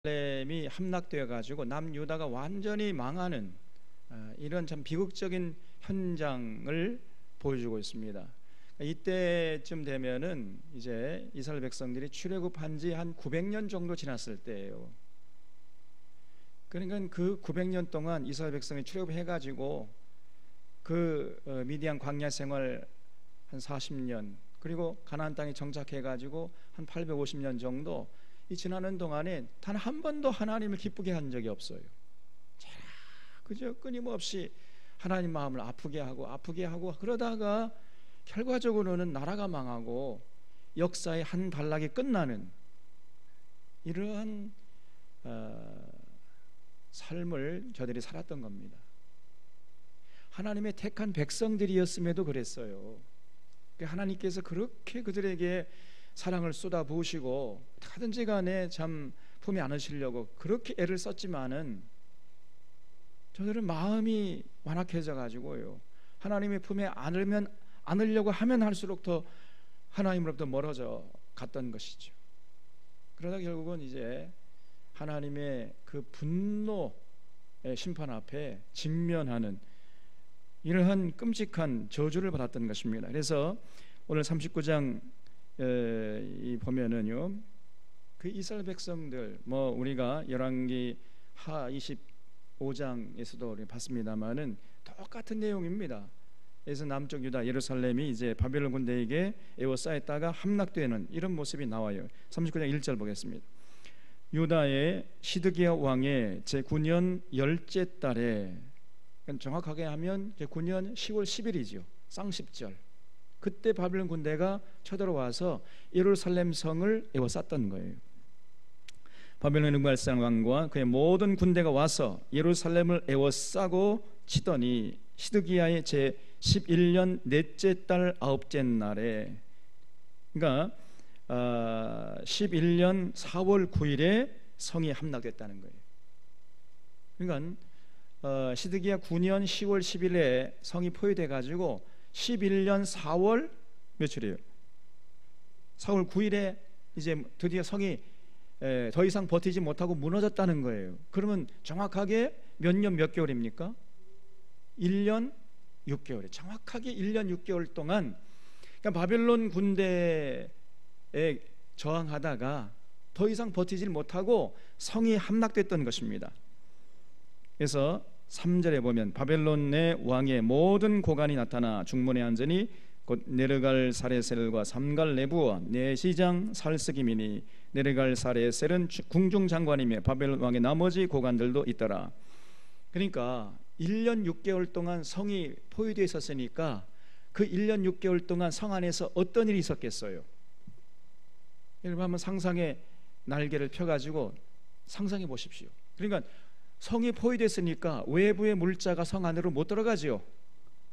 예루살렘이 함락되어 가지고 남유다가 완전히 망하는 이런 참 비극적인 현장을 보여주고 있습니다. 이때쯤 되면은 이제 이스라엘 백성들이 출애굽한 지 한 900년 정도 지났을 때예요. 그러니까 그 900년 동안 이스라엘 백성이 출애굽해 가지고 그 미디안 광야 생활 한 40년, 그리고 가나안 땅에 정착해 가지고 한 850년 정도 이 지나는 동안에 단 한 번도 하나님을 기쁘게 한 적이 없어요. 그저 끊임없이 하나님 마음을 아프게 하고 그러다가 결과적으로는 나라가 망하고 역사의 한 단락이 끝나는 이러한 삶을 저들이 살았던 겁니다. 하나님의 택한 백성들이었음에도 그랬어요. 하나님께서 그렇게 그들에게 사랑을 쏟아부으시고 하든지 간에 참 품에 안으시려고 그렇게 애를 썼지만은 저들은 마음이 완악해져 가지고요, 하나님의 품에 안으려고 하면 할수록 더 하나님으로부터 멀어져 갔던 것이죠. 그러다 결국은 이제 하나님의 그 분노의 심판 앞에 직면하는 이러한 끔찍한 저주를 받았던 것입니다. 그래서 오늘 39장 보면은요, 그 이스라엘 백성들 우리가 열왕기 하 25장에서도 우리 봤습니다만은 똑같은 내용입니다. 그래서 남쪽 유다 예루살렘이 이제 바벨론 군대에게 에워싸였다가 함락되는 이런 모습이 나와요. 39장 1절 보겠습니다. 유다의 시드기야 왕의 제9년 열째 달에, 정확하게 하면 제9년 10월 10일이죠. 쌍십절. 그때 바벨론 군대가 쳐들어와서 예루살렘 성을 에워쌌던 거예요. 바벨론 느부갓네살 왕과 그의 모든 군대가 와서 예루살렘을 에워싸고 치더니 시드기야의 제 11년 넷째 달 아홉째 날에, 그러니까 11년 4월 9일에 성이 함락됐다는 거예요. 그러니까 시드기야 9년 10월 10일에 성이 포위돼 가지고 11년 4월 며칠이에요? 4월 9일에 이제 드디어 성이 더 이상 버티지 못하고 무너졌다는 거예요. 그러면 정확하게 몇 년 몇 개월입니까? 1년 6개월이에요. 정확하게 1년 6개월 동안 그러니까 바벨론 군대에 저항하다가 더 이상 버티지 못하고 성이 함락됐던 것입니다. 그래서 3절에 보면 바벨론의 왕의 모든 고관이 나타나 중문에 앉으니 곧 네르갈 사레셀과 삼갈 네부와 내시장 살스기미니, 네르갈 사레셀은 궁중 장관이며 바벨론 왕의 나머지 고관들도 있더라. 그러니까 1년 6개월 동안 성이 포위되어 있었으니까 그 1년 6개월 동안 성 안에서 어떤 일이 있었겠어요? 여러분 한번 상상의 날개를 펴가지고 상상해 보십시오. 그러니까 성이 포위됐으니까 외부의 물자가 성 안으로 못 들어가지요.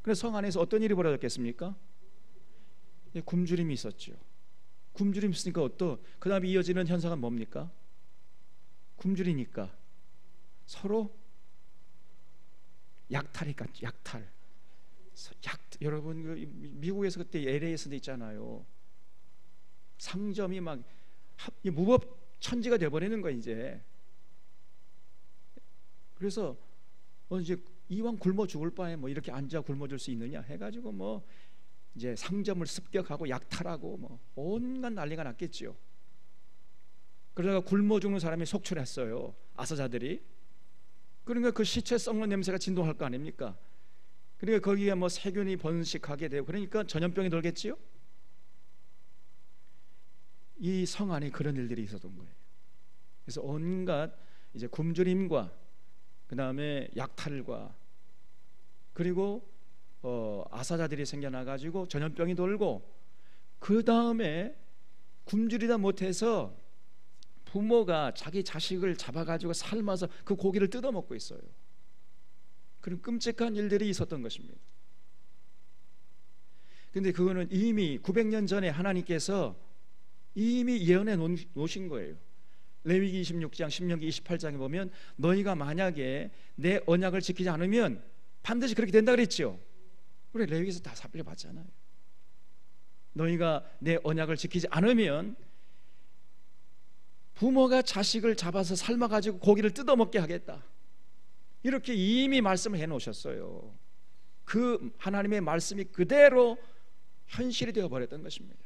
그래서 성 안에서 어떤 일이 벌어졌겠습니까? 굶주림이 있었죠. 굶주림이 있으니까 그 다음에 이어지는 현상은 뭡니까? 굶주리니까 서로 약탈이니까 약탈. 여러분 미국에서 그때 LA에서도 있잖아요. 상점이 막 무법천지가 되어버리는 거예요 이제. 그래서 이제 이왕 굶어 죽을 바에 이렇게 앉아 굶어 줄 수 있느냐 해가지고 이제 상점을 습격하고 약탈하고 온갖 난리가 났겠죠. 그러다가 굶어 죽는 사람이 속출했어요, 아사자들이. 그러니까 그 시체 썩는 냄새가 진동할 거 아닙니까? 그러니까 거기에 세균이 번식하게 되고 그러니까 전염병이 돌겠지요. 이 성 안에 그런 일들이 있었던 거예요. 그래서 온갖 이제 굶주림과 그 다음에 약탈과 그리고 아사자들이 생겨나가지고 전염병이 돌고, 그 다음에 굶주리다 못해서 부모가 자기 자식을 잡아가지고 삶아서 그 고기를 뜯어먹고 있어요. 그런 끔찍한 일들이 있었던 것입니다. 근데 그거는 이미 900년 전에 하나님께서 이미 예언해 놓으신 거예요. 레위기 26장, 신명기 28장에 보면 너희가 만약에 내 언약을 지키지 않으면 반드시 그렇게 된다 그랬죠. 우리 레위기에서 다 살펴봤잖아요. 너희가 내 언약을 지키지 않으면 부모가 자식을 잡아서 삶아가지고 고기를 뜯어먹게 하겠다, 이렇게 이미 말씀을 해놓으셨어요. 그 하나님의 말씀이 그대로 현실이 되어버렸던 것입니다.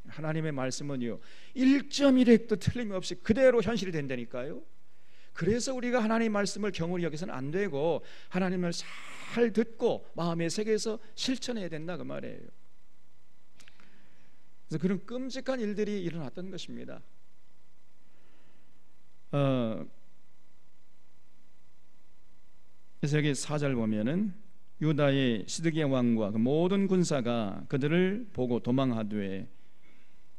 하나님의 말씀은요 1.1획도 틀림없이 그대로 현실이 된다니까요. 그래서 우리가 하나님의 말씀을 경홀히 여기서는 안 되고 하나님을 잘 듣고 마음의 세계에서 실천해야 된다, 그 말이에요. 그래서 그런 끔찍한 일들이 일어났던 것입니다. 그래서 여기 4절 보면은 유다의 시드기야 왕과 그 모든 군사가 그들을 보고 도망하되,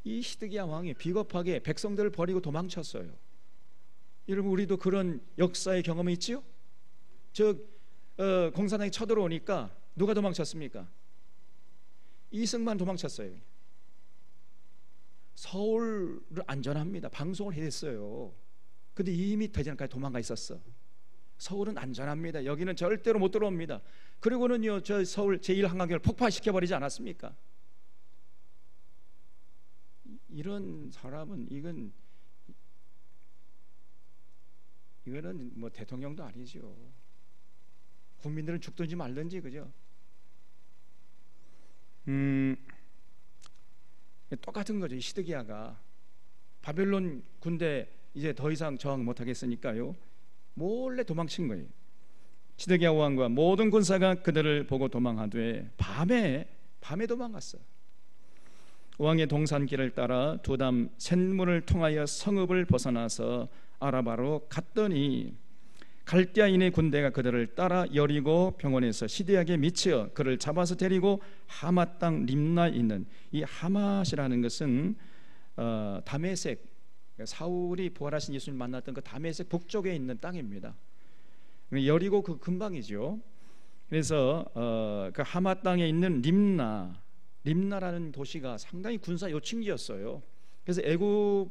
이 시드기야 왕이 비겁하게 백성들을 버리고 도망쳤어요. 여러분, 우리도 그런 역사의 경험이 있지요? 공산당이 쳐들어오니까 누가 도망쳤습니까? 이승만 도망쳤어요. 서울을 안전합니다. 방송을 했어요. 근데 이미 대전까지 도망가 있었어. 서울은 안전합니다. 여기는 절대로 못 들어옵니다. 그리고는요, 저 서울 제1한강교를 폭파시켜버리지 않았습니까? 이런 사람은 이거는 뭐 대통령도 아니죠. 국민들은 죽든지 말든지, 그죠? 똑같은 거죠. 이 시드기야가 바벨론 군대 이제 더 이상 저항 못하겠으니까요, 몰래 도망친 거예요. 시드기야 왕과 모든 군사가 그들을 보고 도망하되 밤에 도망갔어. 왕의 동산길을 따라 두담 샘물을 통하여 성읍을 벗어나서 아라바로 갔더니 갈대아인의 군대가 그들을 따라 여리고 병원에서 시드기야에게 미치어 그를 잡아서 데리고 하맛 땅 림나에 있는, 이 하맛이라는 것은 다메섹, 사울이 부활하신 예수님 만났던 그 다메섹 북쪽에 있는 땅입니다. 여리고 그 근방이죠. 그래서 그 하맛 땅에 있는 림나라는 도시가 상당히 군사 요충지였어요. 그래서 애굽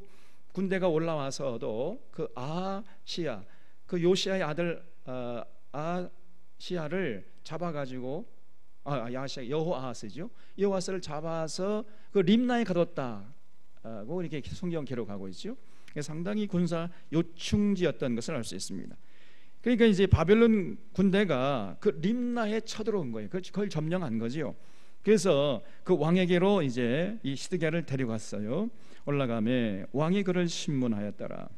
군대가 올라와서도 그 아시야, 그 요시아의 아들 아시야를 잡아가지고 여호아하스죠. 여호아스를 잡아서 그 림나에 가뒀다고 이렇게 성경 기록하고 있죠. 상당히 군사 요충지였던 것을 알 수 있습니다. 그러니까 이제 바벨론 군대가 그 림나에 쳐들어온 거예요. 그걸 점령한 거지요. 그래서 그 왕에게로 이제 이 시드기야를 데려갔어요. 올라가매 왕이 그를 신문하였더라.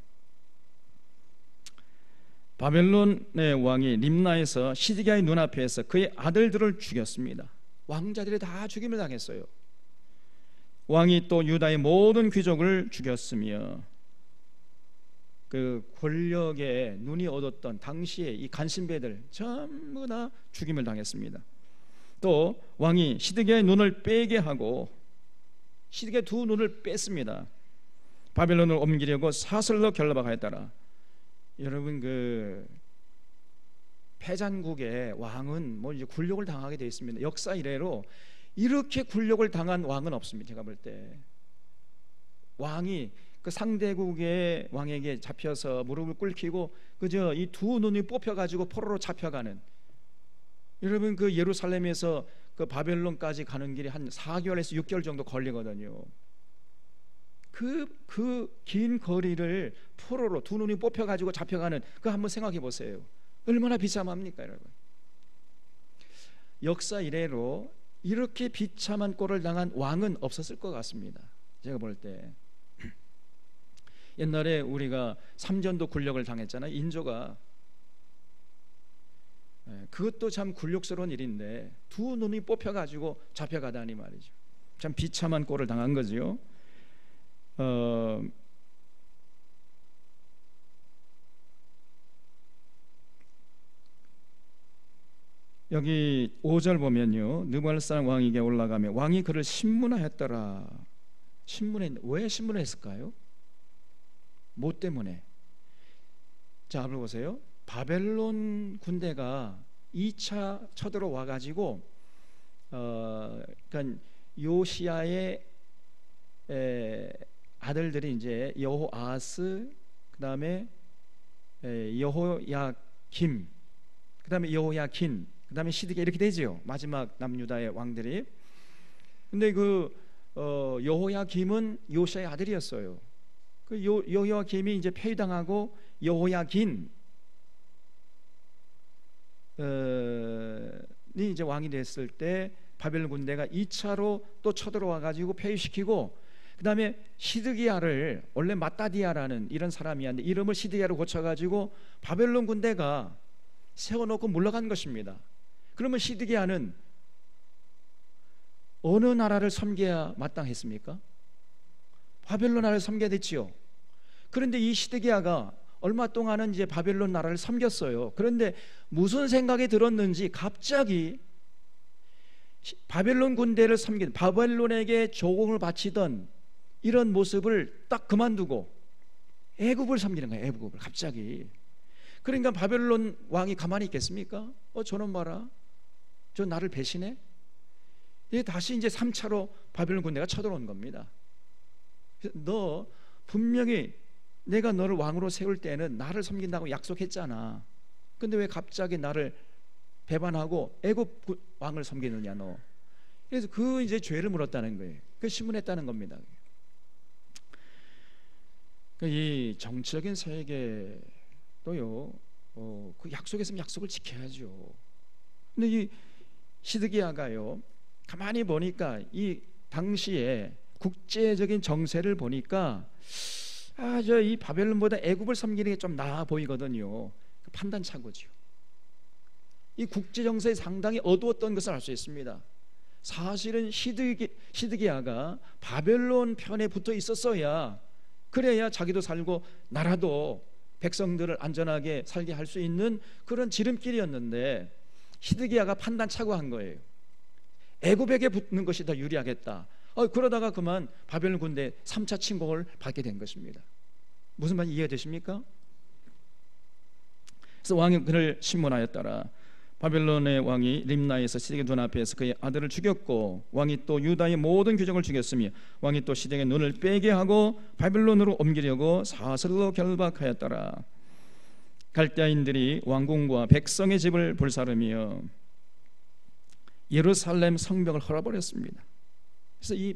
바벨론의 왕이 림나에서 시드기야의 눈앞에서 그의 아들들을 죽였습니다. 왕자들이 다 죽임을 당했어요. 왕이 또 유다의 모든 귀족을 죽였으며, 그 권력에 눈이 어뒀던 당시의 이 간신배들 전부 다 죽임을 당했습니다. 또 왕이 시드기야의 눈을 빼게 하고 시드기야의 두 눈을 뺐습니다. 바벨론을 옮기려고 사슬로 결박하였더라. 여러분, 그 패잔국의 왕은 뭐 이제 굴욕을 당하게 되어 있습니다. 역사 이래로 이렇게 굴욕을 당한 왕은 없습니다. 제가 볼 때 왕이 그 상대국의 왕에게 잡혀서 무릎을 꿇히고 그저 이 두 눈이 뽑혀가지고 포로로 잡혀가는, 여러분 그 예루살렘에서 그 바벨론까지 가는 길이 한 4개월에서 6개월 정도 걸리거든요. 그 긴 거리를 포로로 두 눈이 뽑혀가지고 잡혀가는, 그거 한번 생각해 보세요. 얼마나 비참합니까, 여러분? 역사 이래로 이렇게 비참한 꼴을 당한 왕은 없었을 것 같습니다. 제가 볼 때 옛날에 우리가 삼전도 굴욕을 당했잖아요. 인조가. 그것도 참 굴욕스러운 일인데 두 눈이 뽑혀가지고 잡혀가다니 말이죠. 참 비참한 꼴을 당한 거죠. 여기 5절 보면요, 느부갓네살 왕에게 올라가며 왕이 그를 신문하였더라. 왜 신문했을까요? 뭐 때문에? 자, 한번 보세요. 바벨론 군대가 2차 쳐들어와 가지고 그러니까 요시야의 아들들이 이제 여호아스, 그다음에 여호야김, 그다음에 여호야킨, 그다음에 시드기야, 이렇게 되죠. 마지막 남유다의 왕들이. 근데 그 여호야김은 요시야의 아들이었어요. 그 여호야김이 이제 폐위당하고 여호야긴 이 이제 왕이 됐을 때 바벨론 군대가 2차로 또 쳐들어와 가지고 폐위시키고, 그 다음에 시드기야를, 원래 마따디아라는 이런 사람이었는데 이름을 시드기야로 고쳐가지고 바벨론 군대가 세워놓고 물러간 것입니다. 그러면 시드기야는 어느 나라를 섬겨야 마땅했습니까? 바벨론 나라를 섬겨야 됐지요. 그런데 이 시드기야가 얼마 동안은 이제 바벨론 나라를 섬겼어요. 그런데 무슨 생각이 들었는지 갑자기 바벨론 군대를 섬긴, 바벨론에게 조공을 바치던 이런 모습을 딱 그만두고 애굽을 섬기는 거예요. 애굽을 갑자기. 그러니까 바벨론 왕이 가만히 있겠습니까? 저놈 봐라, 저 나를 배신해? 다시 이제 3차로 바벨론 군대가 쳐들어온 겁니다. 너 분명히 내가 너를 왕으로 세울 때는 나를 섬긴다고 약속했잖아. 근데 왜 갑자기 나를 배반하고 애굽 왕을 섬기느냐 너. 그래서 그 이제 죄를 물었다는 거예요. 그 신문했다는 겁니다. 이 정치적인 세계도요, 그 약속했으면 약속을 지켜야죠. 근데 이 시드기야가요, 가만히 보니까 이 당시에 국제적인 정세를 보니까 이 바벨론보다 애굽을 섬기는 게 좀 나아 보이거든요. 그 판단착오죠. 이 국제 정세에 상당히 어두웠던 것을 알 수 있습니다. 사실은 시드기야가 바벨론 편에 붙어 있었어야, 그래야 자기도 살고 나라도 백성들을 안전하게 살게 할 수 있는 그런 지름길이었는데, 시드기야가 판단착오한 거예요. 애굽에게 붙는 것이 더 유리하겠다. 그러다가 그만 바벨론 군대 3차 침공을 받게 된 것입니다. 무슨 말인지 이해되십니까? 그래서 왕이 그를 신문하였더라. 바벨론의 왕이 림나에서 시드기야 눈앞에서 그의 아들을 죽였고, 왕이 또 유다의 모든 귀족을 죽였으며, 왕이 또 시드기야의 눈을 빼게 하고 바벨론으로 옮기려고 사슬로 결박하였더라. 갈대아인들이 왕궁과 백성의 집을 불사르며 예루살렘 성벽을 헐어버렸습니다. 그래서 이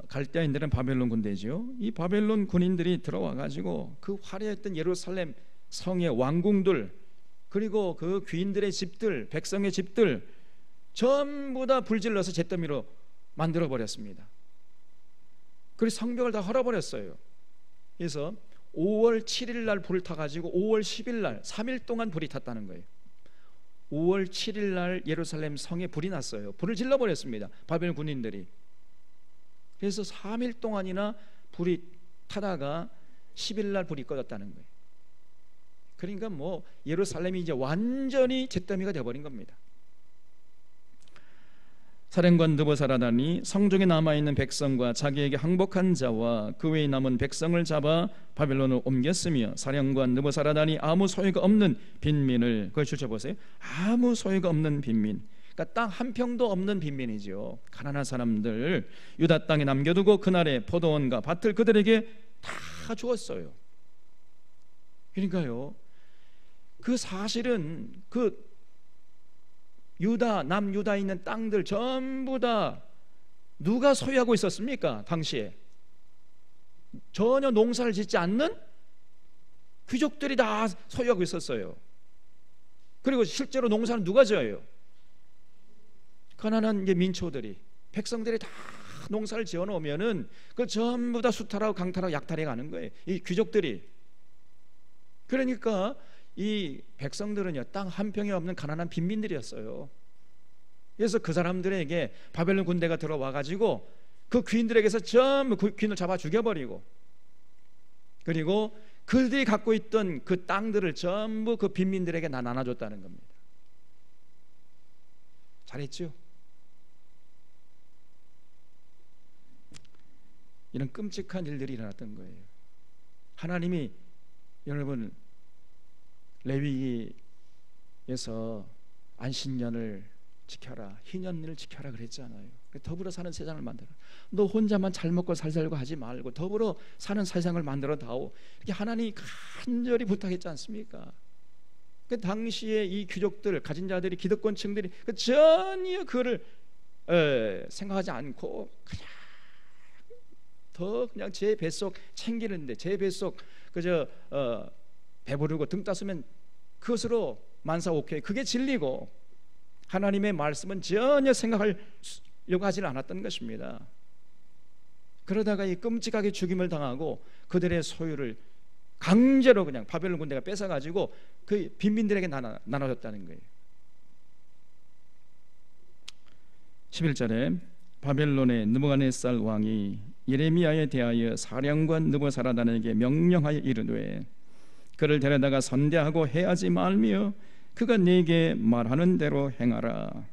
갈대아인들은 바벨론 군대죠. 이 바벨론 군인들이 들어와 가지고 그 화려했던 예루살렘 성의 왕궁들, 그리고 그 귀인들의 집들, 백성의 집들 전부 다 불질러서 잿더미로 만들어 버렸습니다. 그리고 성벽을 다 헐어버렸어요. 그래서 5월 7일 날 불을 타가지고 5월 10일 날 3일 동안 불이 탔다는 거예요. 5월 7일 날 예루살렘 성에 불이 났어요. 불을 질러버렸습니다, 바벨론 군인들이. 그래서 3일 동안이나 불이 타다가 10일 날 불이 꺼졌다는 거예요. 그러니까 뭐 예루살렘이 이제 완전히 잿더미가 되어버린 겁니다. 사령관 느부사라단이 성중에 남아있는 백성과 자기에게 항복한 자와 그 외에 남은 백성을 잡아 바벨론으로 옮겼으며, 사령관 느부사라단이 아무 소유가 없는 빈민을, 그걸 주셔보세요. 아무 소유가 없는 빈민, 그러니까 땅 한 평도 없는 빈민이죠. 가난한 사람들 유다 땅에 남겨두고 그날의 포도원과 밭을 그들에게 다 주었어요. 그러니까요, 그 사실은 그 유다, 남유다에 있는 땅들 전부 다 누가 소유하고 있었습니까? 당시에 전혀 농사를 짓지 않는 귀족들이 다 소유하고 있었어요. 그리고 실제로 농사는 누가 지어요? 가난한 민초들이, 백성들이 다 농사를 지어 놓으면은 그 전부 다 수탈하고 강탈하고 약탈해 가는 거예요, 이 귀족들이. 그러니까 이 백성들은요, 땅 한 평이 없는 가난한 빈민들이었어요. 그래서 그 사람들에게 바벨론 군대가 들어와 가지고 그 귀인들에게서 전부 그 귀인을 잡아 죽여버리고, 그리고 그들이 갖고 있던 그 땅들을 전부 그 빈민들에게 다 나눠줬다는 겁니다. 잘했죠? 이런 끔찍한 일들이 일어났던 거예요. 하나님이, 여러분, 레위기에서 안식년을 지켜라, 희년일을 지켜라 그랬잖아요. 더불어 사는 세상을 만들어. 너 혼자만 잘 먹고 살 살고 하지 말고 더불어 사는 세상을 만들어 다오. 이렇게 하나님이 간절히 부탁했지 않습니까? 그 당시에 이 귀족들, 가진 자들이, 기득권층들이 전혀 그를 생각하지 않고 그냥 더 그냥 제 뱃속 챙기는데, 제 뱃속 그저 배부르고 등 따스면 그것으로 만사오케이, 그게 진리고 하나님의 말씀은 전혀 생각하려고 하지 않았던 것입니다. 그러다가 이 끔찍하게 죽임을 당하고 그들의 소유를 강제로 그냥 바벨론 군대가 뺏어가지고 그 빈민들에게 나눠줬다는 거예요. 11절에 바벨론의 느부갓네살 왕이 예레미야에 대하여 사령관 느부사라단에게 명령하여 이르되 그를 데려다가 선대하고 해하지 말며 그가 네게 말하는 대로 행하라.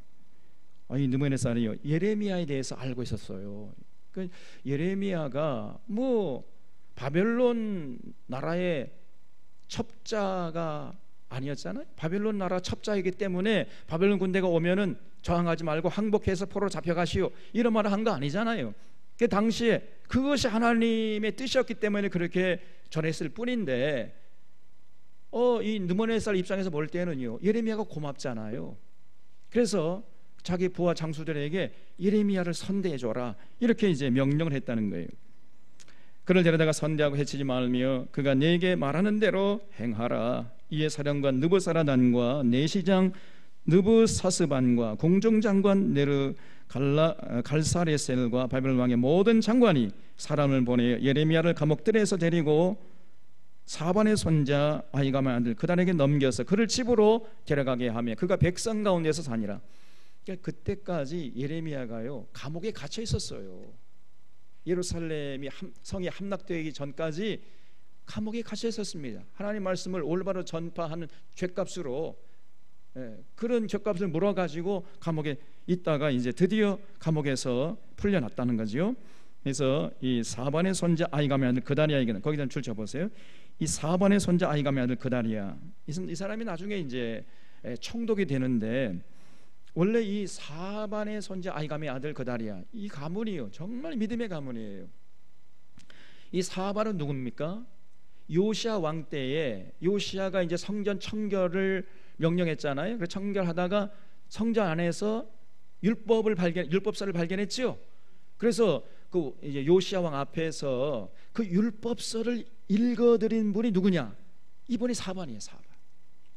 이 느부갓네살이요, 예레미야에 대해서 알고 있었어요. 그 예레미야가 뭐 바벨론 나라의 첩자가 아니었잖아요. 바벨론 나라 첩자이기 때문에 바벨론 군대가 오면은 저항하지 말고 항복해서 포로로 잡혀가시오, 이런 말을 한 거 아니잖아요. 그 당시에 그것이 하나님의 뜻이었기 때문에 그렇게 전했을 뿐인데 이 느부갓네살 입장에서 볼 때는요, 예레미야가 고맙잖아요. 그래서 자기 부하 장수들에게 예레미야를 선대해줘라, 이렇게 이제 명령을 했다는 거예요. 그를 데려다가 선대하고 해치지 말며 그가 네게 말하는 대로 행하라. 이에 사령관 느부사라단과 내시장 느부사스반과 공정장관 갈사레셀과 바벨론 왕의 모든 장관이 사람을 보내 예레미야를 감옥들에서 데리고 사반의 손자 아히감의 아들 그달에게 넘겨서 그를 집으로 데려가게 하며 그가 백성 가운데서 사니라. 그러니까 그때까지 예레미야가요, 감옥에 갇혀 있었어요. 예루살렘이 성이 함락되기 전까지 감옥에 갇혀 있었습니다. 하나님 말씀을 올바로 전파하는 죗값으로, 그런 죗값을 물어가지고 감옥에 있다가 이제 드디어 감옥에서 풀려났다는 거죠. 그래서 이 사반의 손자 아히감의 아들 그다리야에게는, 거기다 줄쳐 보세요. 이 사반의 손자 아히감의 아들 그다리야, 이 사람이 나중에 이제 총독이 되는데, 원래 이 사반의 손자 아히감의 아들 그다리야, 이 가문이요, 정말 믿음의 가문이에요. 이 사반은 누굽니까? 요시야 왕 때에 요시야가 이제 성전 청결을 명령했잖아요. 그 청결하다가 성전 안에서 율법서를 발견했죠. 그래서 그 이제 요시야 왕 앞에서 그 율법서를 읽어드린 분이 누구냐? 이분이 사반이에요. 사반,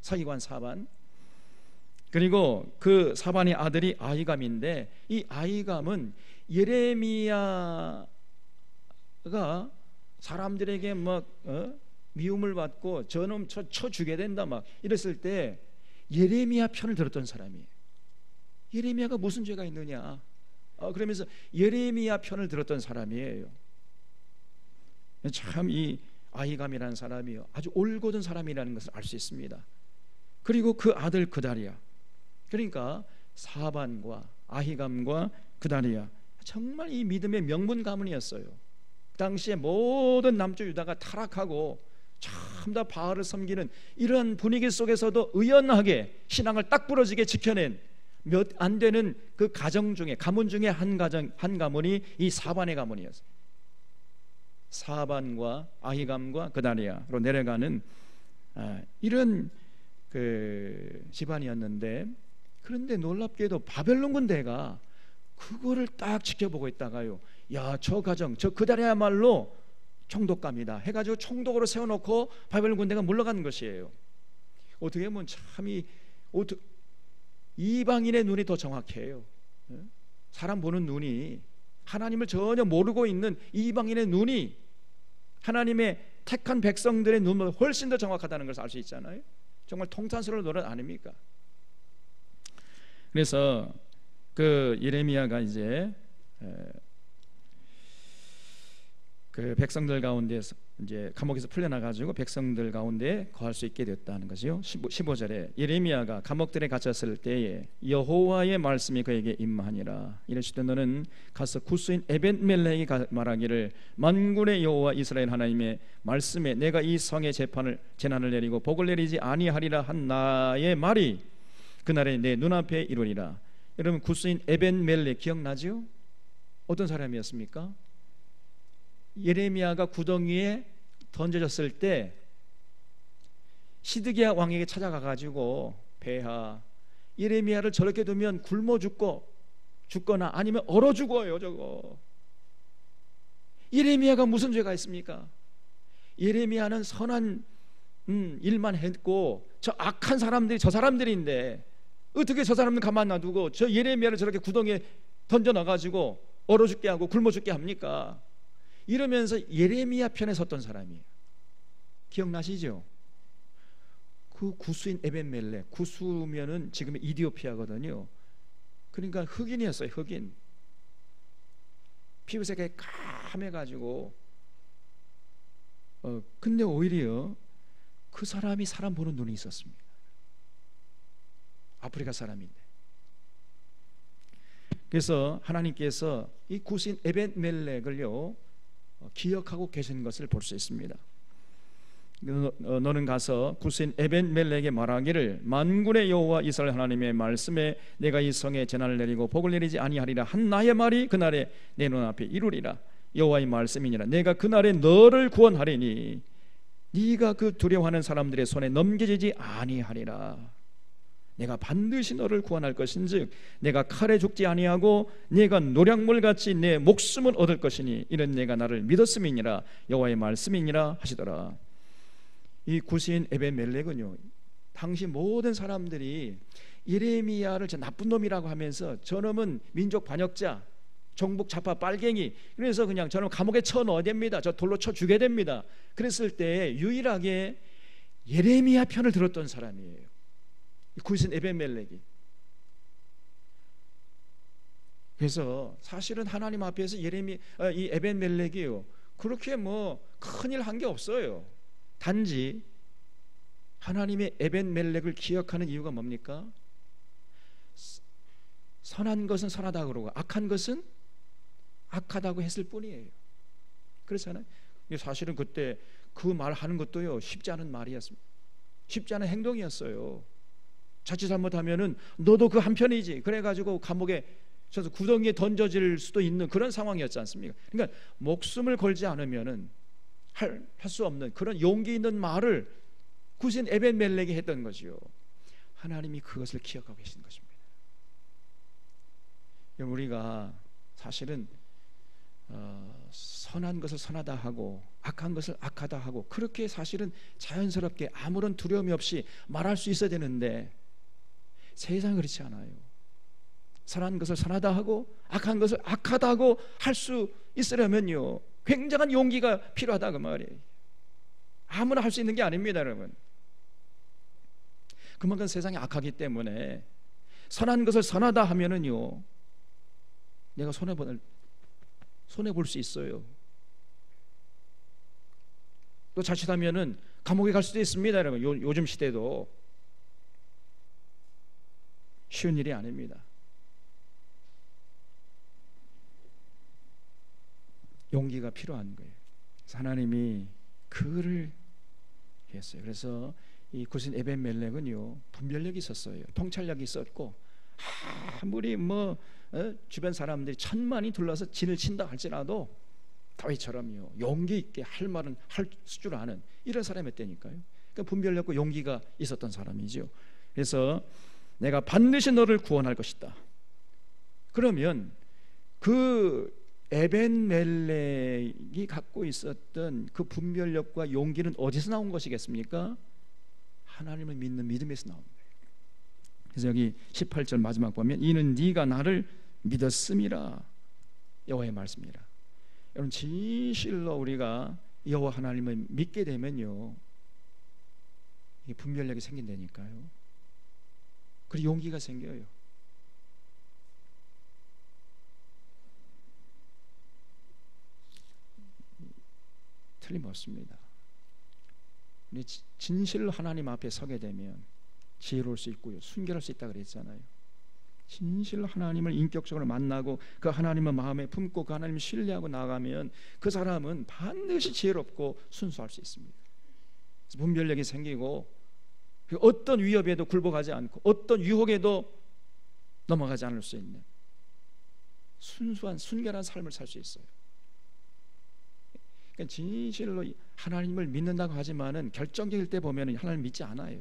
서기관 사반. 그리고 그 사반의 아들이 아히감인데, 이 아히감은 예레미야가 사람들에게 막 미움을 받고 저놈 쳐 죽여야 된다 막 이랬을 때 예레미야 편을 들었던 사람이에요. 예레미야가 무슨 죄가 있느냐, 그러면서 예레미야 편을 들었던 사람이에요. 참 이 아히감이라는 사람이요, 아주 올곧은 사람이라는 것을 알 수 있습니다. 그리고 그 아들 그다리야, 그러니까 사반과 아히감과 그다리야, 정말 이 믿음의 명문 가문이었어요. 그 당시에 모든 남쪽 유다가 타락하고 참다 바알을 섬기는 이런 분위기 속에서도 의연하게 신앙을 딱 부러지게 지켜낸 몇 안 되는 그 가정 중에, 가문 중에 한 가문이 이 사반의 가문이었어요. 사반과 아히감과 그다리야로 내려가는 이런 그 집안이었는데, 그런데 놀랍게도 바벨론 군대가 그거를 딱 지켜보고 있다가요, 야, 저 가정, 저 그다리야말로 총독감이다 해가지고 총독으로 세워놓고 바벨론 군대가 물러가는 것이에요. 어떻게 보면 참 이방인의 눈이 더 정확해요. 사람 보는 눈이, 하나님을 전혀 모르고 있는 이방인의 눈이 하나님의 택한 백성들의 눈보다 훨씬 더 정확하다는 것을 알 수 있잖아요. 정말 통탄스러운 노릇 아닙니까? 그래서 그 예레미야가 이제 그 백성들 가운데서 이제 감옥에서 풀려나가지고 백성들 가운데 거할 수 있게 됐다는 거죠. 15절에 예레미야가 감옥들에 갇혔을 때에 여호와의 말씀이 그에게 임하니라. 이르시되 너는 가서 구스인 에벳멜렉이 말하기를 만군의 여호와 이스라엘 하나님의 말씀에 내가 이 성의 재난을 내리고 복을 내리지 아니하리라 한 나의 말이 그날에 내 눈앞에 이루리라. 여러분, 구스인 에벳멜렉 기억나죠? 어떤 사람이었습니까? 예레미야가 구덩이에 던져졌을 때 시드기야 왕에게 찾아가가지고, 폐하, 예레미야를 저렇게 두면 굶어 죽거나 아니면 얼어 죽어요. 저거 예레미야가 무슨 죄가 있습니까? 예레미야는 선한 일만 했고 저 악한 사람들이 저 사람들인데 어떻게 저 사람들 가만 놔두고 저 예레미야를 저렇게 구덩이에 던져놔가지고 얼어 죽게 하고 굶어 죽게 합니까? 이러면서 예레미야 편에 섰던 사람이에요. 기억나시죠? 그 구스인 에벤멜렉, 구스면은 지금의 이디오피아거든요. 그러니까 흑인이었어요. 흑인. 피부 색깔이 까매가지고 근데 오히려 그 사람이 사람 보는 눈이 있었습니다. 아프리카 사람인데. 그래서 하나님께서 이 구스인 에벤멜렉을요 기억하고 계신 것을 볼 수 있습니다. 너는 가서 구스인 에벤멜렉에게 말하기를 만군의 여호와 이스라엘 하나님의 말씀에 내가 이 성에 재난을 내리고 복을 내리지 아니하리라 한 나의 말이 그날에 내 눈앞에 이루리라. 여호와의 말씀이니라. 내가 그날에 너를 구원하리니 네가 그 두려워하는 사람들의 손에 넘겨지지 아니하리라. 내가 반드시 너를 구원할 것인즉 내가 칼에 죽지 아니하고 네가 노략물같이 내 목숨을 얻을 것이니 이는 내가 나를 믿었음이니라. 여호와의 말씀이니라 하시더라. 이 구스인 에벤멜렉은요 당시 모든 사람들이 예레미야를 저 나쁜 놈이라고 하면서 저놈은 민족 반역자, 정복 좌파 빨갱이, 그래서 그냥 저놈 감옥에 쳐넣어야 됩니다, 저 돌로 쳐 죽여야 됩니다. 그랬을 때 유일하게 예레미야 편을 들었던 사람이에요, 구스인 에벤멜렉이. 그래서 사실은 하나님 앞에서 이 에벤멜렉이요 그렇게 뭐 큰일 한 게 없어요. 단지 하나님의 에벤멜렉을 기억하는 이유가 뭡니까? 선한 것은 선하다고 그러고 악한 것은 악하다고 했을 뿐이에요. 그렇잖아요. 사실은 그때 그 말 하는 것도요 쉽지 않은 말이었습니다. 쉽지 않은 행동이었어요. 자칫 잘못하면은 너도 그 한편이지, 그래가지고 감옥에 져서 구덩이에 던져질 수도 있는 그런 상황이었지 않습니까? 그러니까 목숨을 걸지 않으면은 할 수 없는 그런 용기 있는 말을 구스인 에벤멜렉이 했던 것이요. 하나님이 그것을 기억하고 계신 것입니다. 우리가 사실은 선한 것을 선하다 하고 악한 것을 악하다 하고 그렇게 사실은 자연스럽게 아무런 두려움이 없이 말할 수 있어야 되는데 세상은 그렇지 않아요. 선한 것을 선하다 하고 악한 것을 악하다 하고 할 수 있으려면요 굉장한 용기가 필요하다 그 말이에요. 아무나 할 수 있는 게 아닙니다, 여러분. 그만큼 세상이 악하기 때문에 선한 것을 선하다 하면은요 내가 손해볼 수 있어요. 또 자칫하면은 감옥에 갈 수도 있습니다, 여러분. 요즘 시대도 쉬운 일이 아닙니다. 용기가 필요한 거예요. 그래서 하나님이 그를 했어요. 그래서 이 구스인 에벤멜렉은요 분별력이 있었어요. 통찰력이 있었고 아무리 주변 사람들이 천만이 둘러서 진을 친다 할지라도 다윗처럼요 용기 있게 할 말은 할 줄 아는 이런 사람이었다니까요. 그러니까 분별력과 용기가 있었던 사람이죠. 그래서 내가 반드시 너를 구원할 것이다. 그러면 그 에벤멜렉이 갖고 있었던 그 분별력과 용기는 어디서 나온 것이겠습니까? 하나님을 믿는 믿음에서 나옵니다. 그래서 여기 18절 마지막 보면 이는 네가 나를 믿었음이라. 여호와의 말씀이라. 여러분 진실로 우리가 여호와 하나님을 믿게 되면요 이게 분별력이 생긴다니까요. 그리고 용기가 생겨요. 틀림없습니다. 진실로 하나님 앞에 서게 되면 지혜로울 수 있고요 순결할 수 있다 그랬잖아요. 진실로 하나님을 인격적으로 만나고 그 하나님을 마음에 품고 그 하나님을 신뢰하고 나가면 그 사람은 반드시 지혜롭고 순수할 수 있습니다. 분별력이 생기고 어떤 위협에도 굴복하지 않고 어떤 유혹에도 넘어가지 않을 수 있는 순수한 순결한 삶을 살 수 있어요. 그러니까 진실로 하나님을 믿는다고 하지만은 결정적일 때 보면은 하나님 믿지 않아요.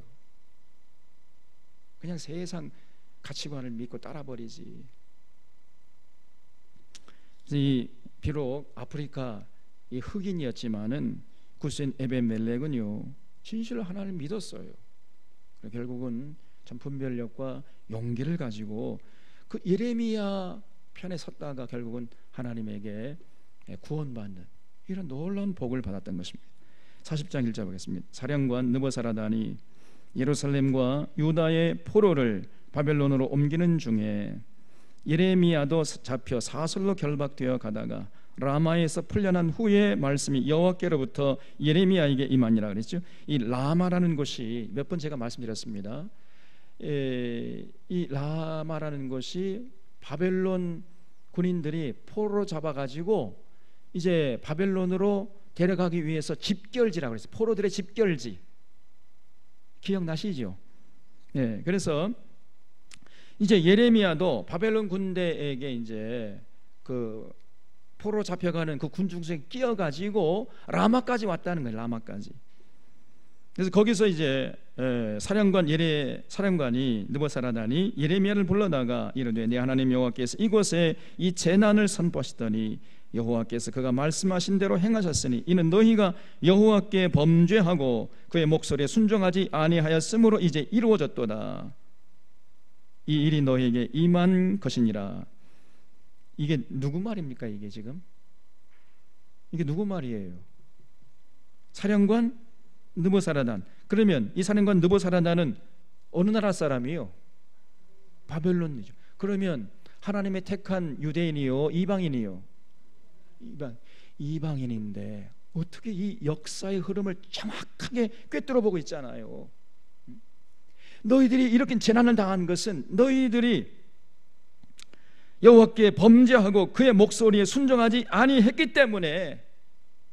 그냥 세상 가치관을 믿고 따라버리지. 비록 아프리카 이 흑인이었지만은 구스인 에벤멜렉은요 진실로 하나님을 믿었어요. 결국은 참 분별력과 용기를 가지고 그 예레미야 편에 섰다가 결국은 하나님에게 구원받는 이런 놀라운 복을 받았던 것입니다. 40장 1절 보겠습니다. 사령관 느부사라단이 예루살렘과 유다의 포로를 바벨론으로 옮기는 중에 예레미야도 잡혀 사슬로 결박되어 가다가 라마에서 풀려난 후에 말씀이 여호와께로부터 예레미야에게 임하니라 그랬죠. 이 라마라는 곳이 몇 번 제가 말씀드렸습니다. 이 라마라는 곳이 바벨론 군인들이 포로로 잡아가지고 이제 바벨론으로 데려가기 위해서 집결지라고 그랬어요. 포로들의 집결지 기억나시죠? 네, 그래서 이제 예레미야도 바벨론 군대에게 이제 그 포로 잡혀가는 그 군중에 끼어가지고 라마까지 왔다는 거예요. 라마까지. 그래서 거기서 이제 사령관이 느부사라단이 예레미야를 불러다가 이르되 내 하나님 여호와께서 이곳에 이 재난을 선포하시더니 여호와께서 그가 말씀하신 대로 행하셨으니 이는 너희가 여호와께 범죄하고 그의 목소리에 순종하지 아니하였으므로 이제 이루어졌도다. 이 일이 너희에게 임한 것이니라. 이게 누구 말입니까? 이게 지금 이게 누구 말이에요? 사령관 느부사라단. 그러면 이 사령관 느부사라단은 어느 나라 사람이요? 바벨론이죠. 그러면 하나님의 택한 유대인이요 이방인이요? 이방인인데 어떻게 이 역사의 흐름을 정확하게 꿰뚫어 보고 있잖아요. 너희들이 이렇게 재난을 당한 것은 너희들이 여호와께 범죄하고 그의 목소리에 순종하지 아니했기 때문에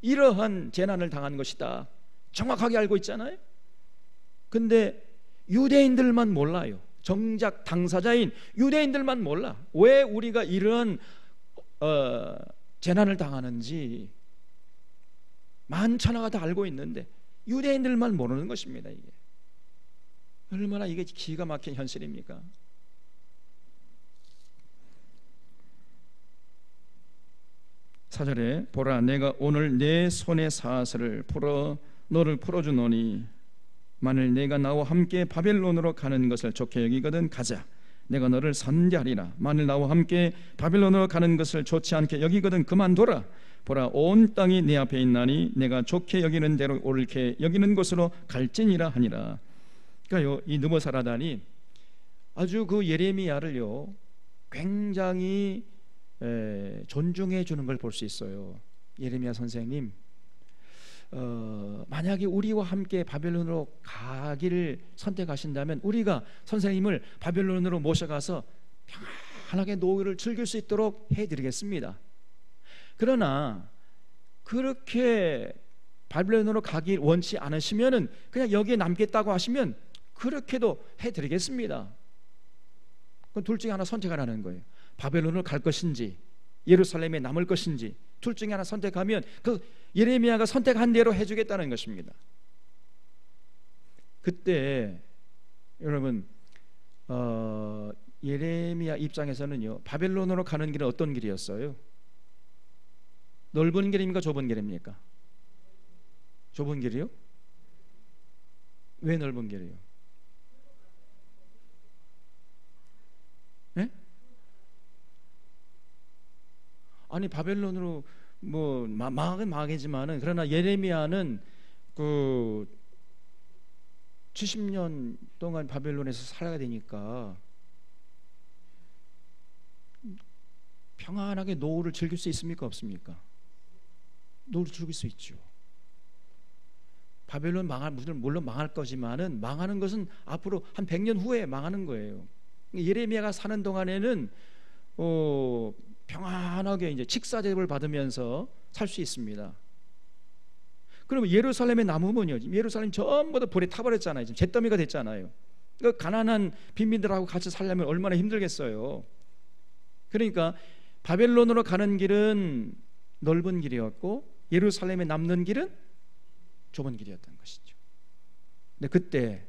이러한 재난을 당한 것이다. 정확하게 알고 있잖아요. 근데 유대인들만 몰라요. 정작 당사자인 유대인들만 몰라. 왜 우리가 이런 재난을 당하는지 만천하가 다 알고 있는데 유대인들만 모르는 것입니다. 이게 얼마나 이게 기가 막힌 현실입니까? 사절에 보라 내가 오늘 내 손의 사슬을 풀어 너를 풀어주노니 만일 내가 나와 함께 바벨론으로 가는 것을 좋게 여기거든 가자. 내가 너를 선대하리라. 만일 나와 함께 바벨론으로 가는 것을 좋지 않게 여기거든 그만둬라. 보라 온 땅이 내 앞에 있나니 내가 좋게 여기는 대로 옳게 여기는 곳으로 갈지니라 하니라. 그러니까요 이 느부사라단이 아주 그 예레미야를요 굉장히 존중해 주는 걸 볼 수 있어요. 예레미야 선생님 만약에 우리와 함께 바벨론으로 가기를 선택하신다면 우리가 선생님을 바벨론으로 모셔가서 편안하게 노후를 즐길 수 있도록 해드리겠습니다. 그러나 그렇게 바벨론으로 가기 원치 않으시면은 그냥 여기에 남겠다고 하시면 그렇게도 해드리겠습니다. 그건 둘 중에 하나 선택하라는 거예요. 바벨론으로 갈 것인지 예루살렘에 남을 것인지 둘 중에 하나 선택하면 그 예레미야가 선택한 대로 해주겠다는 것입니다. 그때 여러분 예레미야 입장에서는요 바벨론으로 가는 길은 어떤 길이었어요? 넓은 길입니까? 좁은 길입니까? 좁은 길이요? 왜 넓은 길이요? 네? 아니 바벨론으로 뭐 망하긴 망하지만은 그러나 예레미야는 그 70년 동안 바벨론에서 살아야 되니까 평안하게 노후를 즐길 수 있습니까? 없습니까? 노후를 즐길 수 있죠. 바벨론 물론 망할 거지만은 망하는 것은 앞으로 한 100년 후에 망하는 거예요. 예레미야가 사는 동안에는 평안하게 이제 직사대접을 받으면서 살 수 있습니다. 그러면 예루살렘에 남으면요, 예루살렘 전부 다 불에 타버렸잖아요. 지금 잿더미가 됐잖아요. 그 가난한 빈민들하고 같이 살려면 얼마나 힘들겠어요. 그러니까 바벨론으로 가는 길은 넓은 길이었고 예루살렘에 남는 길은 좁은 길이었던 것이죠. 근데 그때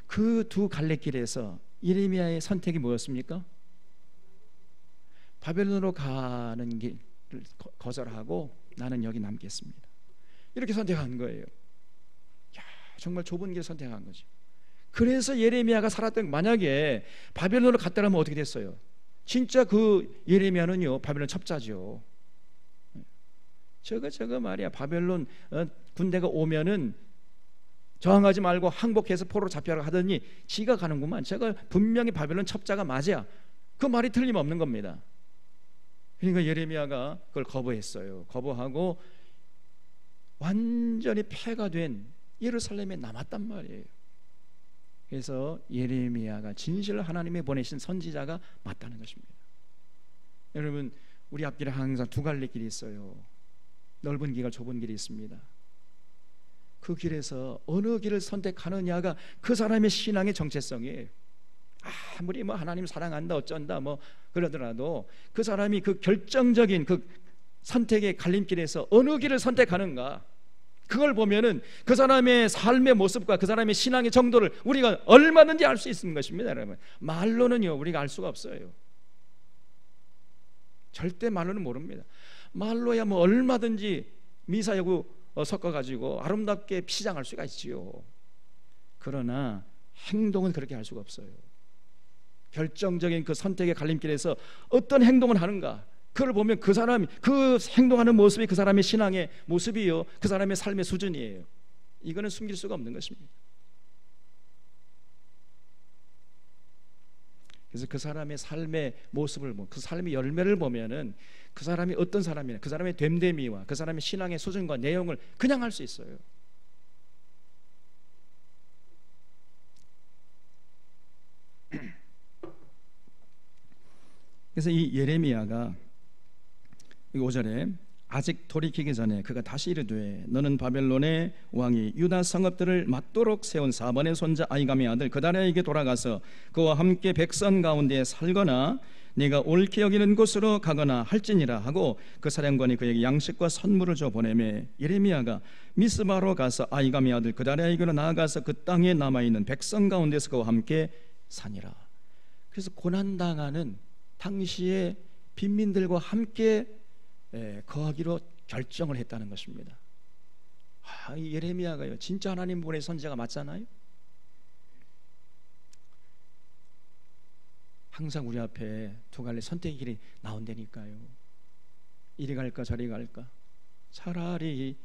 그 두 갈래길에서 예레미야의 선택이 뭐였습니까? 바벨론으로 가는 길을 거절하고 나는 여기 남겠습니다. 이렇게 선택한 거예요. 야, 정말 좁은 길 선택한 거죠. 그래서 예레미야가 살았던, 만약에 바벨론을 갔다라면 어떻게 됐어요? 진짜 그 예레미야는요 바벨론 첩자죠. 저거 말이야, 바벨론 군대가 오면은 저항하지 말고 항복해서 포로로 잡혀라 하더니 지가 가는구만. 제가 분명히 바벨론 첩자가 맞아. 그 말이 틀림없는 겁니다. 그러니까 예레미야가 그걸 거부했어요. 거부하고 완전히 폐가 된 예루살렘에 남았단 말이에요. 그래서 예레미야가 진실로 하나님이 보내신 선지자가 맞다는 것입니다. 여러분, 우리 앞길에 항상 두 갈래 길이 있어요. 넓은 길과 좁은 길이 있습니다. 그 길에서 어느 길을 선택하느냐가 그 사람의 신앙의 정체성이에요. 아무리 뭐 하나님 사랑한다 어쩐다 뭐 그러더라도 그 사람이 그 결정적인 그 선택의 갈림길에서 어느 길을 선택하는가, 그걸 보면은 그 사람의 삶의 모습과 그 사람의 신앙의 정도를 우리가 얼마든지 알 수 있는 것입니다. 여러분, 말로는요 우리가 알 수가 없어요. 절대 말로는 모릅니다. 말로야 뭐 얼마든지 미사여구 섞어가지고 아름답게 피장할 수가 있지요. 그러나 행동은 그렇게 할 수가 없어요. 결정적인 그 선택의 갈림길에서 어떤 행동을 하는가, 그걸 보면 그 사람이 그 행동하는 모습이 그 사람의 신앙의 모습이요, 그 사람의 삶의 수준이에요. 이거는 숨길 수가 없는 것입니다. 그래서 그 사람의 삶의 모습을, 그 삶의 열매를 보면은 그 사람이 어떤 사람이냐, 그 사람의 됨됨이와 그 사람의 신앙의 수준과 내용을 그냥 알 수 있어요. 그래서 이 예레미야가 5절에 아직 돌이키기 전에 그가 다시 이르되 너는 바벨론의 왕이 유다 성읍들을 맞도록 세운 사번의 손자 아이감의 아들 그다랴에게 돌아가서 그와 함께 백성 가운데 살거나 네가 옳게 여기는 곳으로 가거나 할지니라 하고 그 사령관이 그에게 양식과 선물을 줘 보내매 예레미야가 미스바로 가서 아이감의 아들 그다랴에게로 나아가서 그 땅에 남아있는 백성 가운데서 그와 함께 사니라. 그래서 고난당하는 당시의 빈민들과 함께 거하기로 결정을 했다는 것입니다. 이 예레미야가요 진짜 하나님 보낸 선지자가 맞잖아요. 항상 우리 앞에 두 갈래 선택의 길이 나온다니까요. 이리 갈까 저리 갈까, 차라리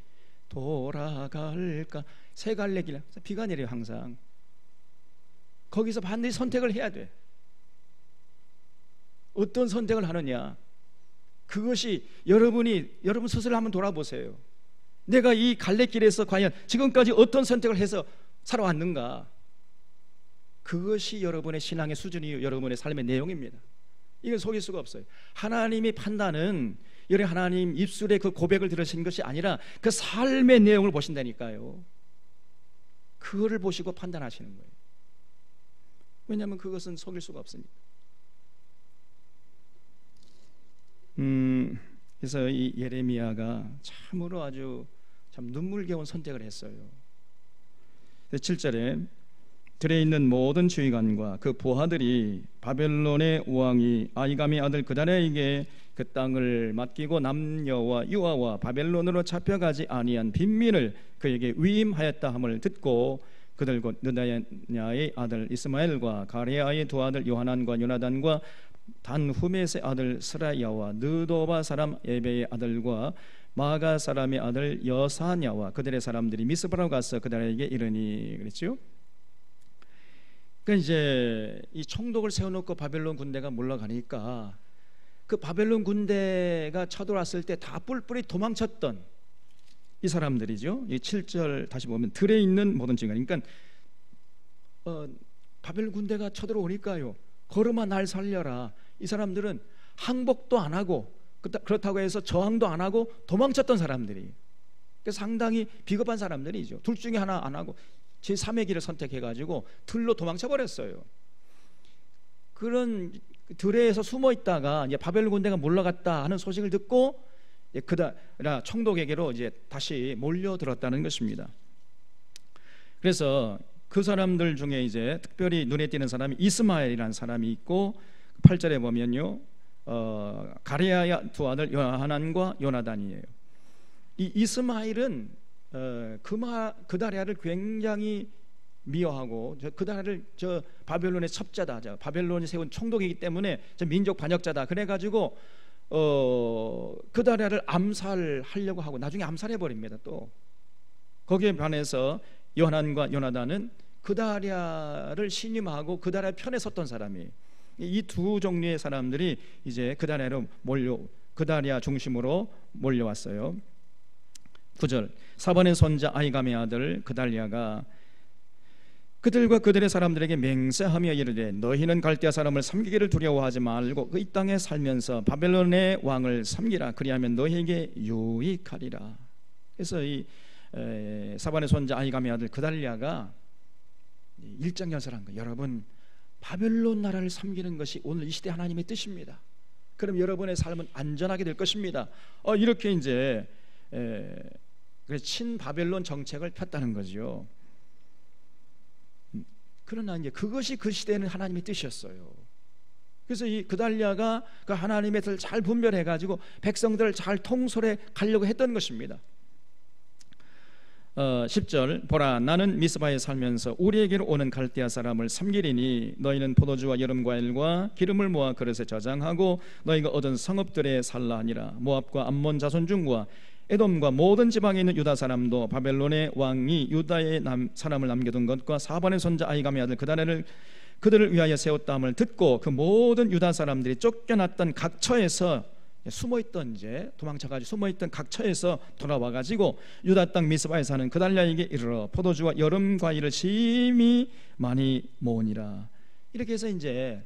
돌아갈까, 세 갈래 길. 비가 내려요. 항상 거기서 반드시 선택을 해야 돼. 어떤 선택을 하느냐, 그것이 여러분 스스로 한번 돌아보세요. 내가 이 갈래길에서 과연 지금까지 어떤 선택을 해서 살아왔는가, 그것이 여러분의 신앙의 수준이요, 여러분의 삶의 내용입니다. 이건 속일 수가 없어요. 하나님의 판단은 여러분 하나님 입술에 그 고백을 들으신 것이 아니라 그 삶의 내용을 보신다니까요. 그거를 보시고 판단하시는 거예요. 왜냐하면 그것은 속일 수가 없으니까. 그래서 이 예레미야가 참으로 아주 참 눈물겨운 선택을 했어요. 7절에 들에 있는 모든 주의관과 그 부하들이 바벨론의 왕이 아이감의 아들 그다랴에게 그 땅을 맡기고 남녀와 유아와 바벨론으로 잡혀가지 아니한 빈민을 그에게 위임하였다 함을 듣고 그들 곧 느다냐의 아들 이스마엘과 가레아의 두 아들 요하난과 요나단과 단후메스의 아들 스라야와 느도바 사람 에베의 아들과 마가 사람의 아들 여사냐와 그들의 사람들이 미스바로 가서 그들에게 이르니 그랬죠. 그러니까 이제 이 총독을 세워놓고 바벨론 군대가 물러가니까 그 바벨론 군대가 쳐들어왔을 때 다 뿔뿔이 도망쳤던 이 사람들이죠. 이 7절 다시 보면 들에 있는 모든 증거. 그러니까 바벨론 군대가 쳐들어오니까요, 걸음아 날 살려라. 이 사람들은 항복도 안 하고 그렇다고 해서 저항도 안 하고 도망쳤던 사람들이, 그래서 상당히 비겁한 사람들이죠. 둘 중에 하나 안 하고 제3의 길을 선택해가지고 들로 도망쳐 버렸어요. 그런 들에서 숨어 있다가 이제 바벨론 군대가 물러갔다 하는 소식을 듣고 그다라 총독에게로 이제 다시 몰려들었다는 것입니다. 그래서 그 사람들 중에 이제 특별히 눈에 띄는 사람이 이스마엘이라는 사람이 있고 8절에 보면요 가레아의 두 아들 요하난과 요나단이에요. 이 이스마엘은 그다랴를 굉장히 미워하고 그다랴를 저 바벨론의 첩자다, 저 바벨론이 세운 총독이기 때문에 저 민족 반역자다 그래가지고 그다랴를 암살하려고 하고 나중에 암살해 버립니다. 또 거기에 반해서 요한과 요나단은 그다랴를 신임하고 그다랴 편에 섰던 사람이, 이 두 종류의 사람들이 이제 그다랴 중심으로 몰려왔어요. 9절, 사반의 손자 아히감의 아들 그달랴가 그들과 그들의 사람들에게 맹세하며 이르되 너희는 갈대아 사람을 섬기기를 두려워하지 말고 그 이 땅에 살면서 바벨론의 왕을 섬기라. 그리하면 너희에게 유익하리라. 그래서 이 사반의 손자 아히감의 아들 그달랴가 일장연설한 거예요. 여러분, 바벨론 나라를 섬기는 것이 오늘 이 시대 하나님의 뜻입니다. 그럼 여러분의 삶은 안전하게 될 것입니다. 이렇게 이제 친바벨론 정책을 폈다는 거죠. 그러나 이제 그것이 그 시대는 하나님의 뜻이었어요. 그래서 이 그달랴가 그 하나님의 뜻을 잘 분별해 가지고 백성들을 잘 통솔해 가려고 했던 것입니다. 10절, 보라 나는 미스바에 살면서 우리에게로 오는 갈대아 사람을 섬기리니 너희는 포도주와 여름과일과 기름을 모아 그릇에 저장하고 너희가 얻은 성읍들에 살라 하니라. 모압과 암몬 자손 중과 에돔과 모든 지방에 있는 유다 사람도 바벨론의 왕이 유다의 사람을 남겨둔 것과 사반의 손자 아히감의 아들 그다랴를 그들을 위하여 세웠다함을 듣고 그 모든 유다 사람들이 쫓겨났던 각처에서 숨어있던, 이제 도망쳐가지고 숨어있던 각처에서 돌아와가지고 유다 땅 미스바에 사는 그달랴에게 이르러 포도주와 여름 과일을 심히 많이 모으니라. 이렇게 해서 이제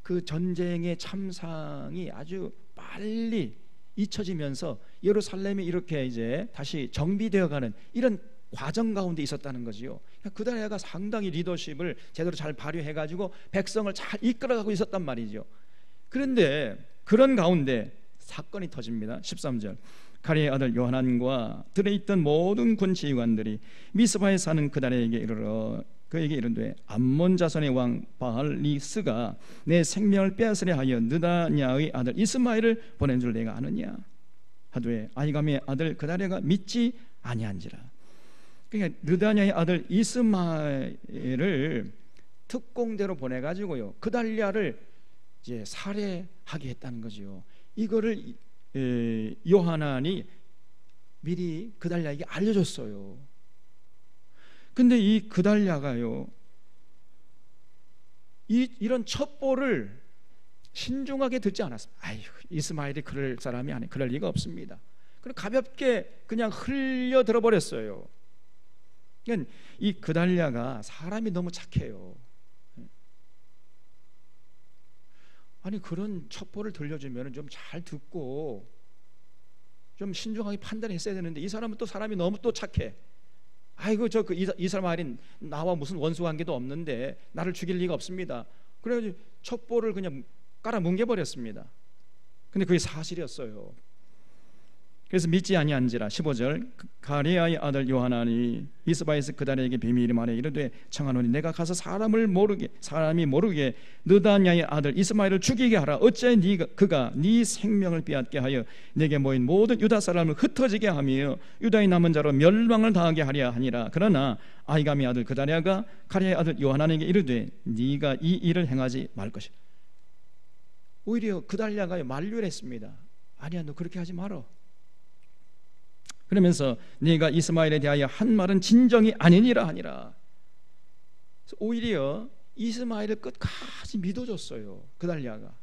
그 전쟁의 참상이 아주 빨리 잊혀지면서 예루살렘이 이렇게 이제 다시 정비되어가는 이런 과정 가운데 있었다는 거지요. 그달랴가 상당히 리더십을 제대로 잘 발휘해가지고 백성을 잘 이끌어가고 있었단 말이죠. 그런데 그런 가운데 사건이 터집니다. 13절, 가랴의 아들 요하난과 들에 있던 모든 군 지휘관들이 미스바에 사는 그달랴에게 이르러 그에게 이르되 암몬 자손의 왕 바알리스가 내 생명을 빼앗으려 하여 느다냐의 아들 이스마엘을 보낸 줄 내가 아느냐 하되 아히감의 아들 그달랴가 믿지 아니한지라. 그러니까 느다냐의 아들 이스마엘을 특공대로 보내가지고요 그달랴를 이제 살해하게 했다는 거지요. 이거를 요하난이 미리 그달랴에게 알려줬어요. 근데 이 그달랴가요 이런 첩보를 신중하게 듣지 않았습니다. 아유, 이스마엘이 그럴 사람이 아니, 그럴 리가 없습니다. 그럼 가볍게 그냥 흘려 들어버렸어요. 그러니까 이 그달랴가 사람이 너무 착해요. 아니, 그런 첩보를 들려주면 좀 잘 듣고 좀 신중하게 판단했어야 되는데 이 사람은 또 사람이 너무 또 착해. 아이고, 이 사람이 나와 무슨 원수 관계도 없는데 나를 죽일 리가 없습니다. 그래가지고 첩보를 그냥 깔아 뭉개버렸습니다. 근데 그게 사실이었어요. 그래서 믿지 아니한지라. 15절, 가랴의 아들 요하난이 미스바에서 그달랴에게 비밀이 말해 이르되 청하노니 내가 가서 사람이 모르게 느다냐의 아들 이스마엘을 죽이게 하라. 어찌하여 그가 네 생명을 빼앗게 하여 내게 모인 모든 유다 사람을 흩어지게 하며 유다의 남은 자로 멸망을 당하게 하려 하니라. 그러나 아히감의 아들 그달랴가 가랴의 아들 요하난에게 이르되 네가 이 일을 행하지 말 것이라. 오히려 그달랴가 만류를 했습니다. 아니야, 너 그렇게 하지 말어. 그러면서 네가 이스마엘에 대하여 한 말은 진정이 아니니라 하니라. 오히려 이스마엘을 끝까지 믿어줬어요 그달랴가.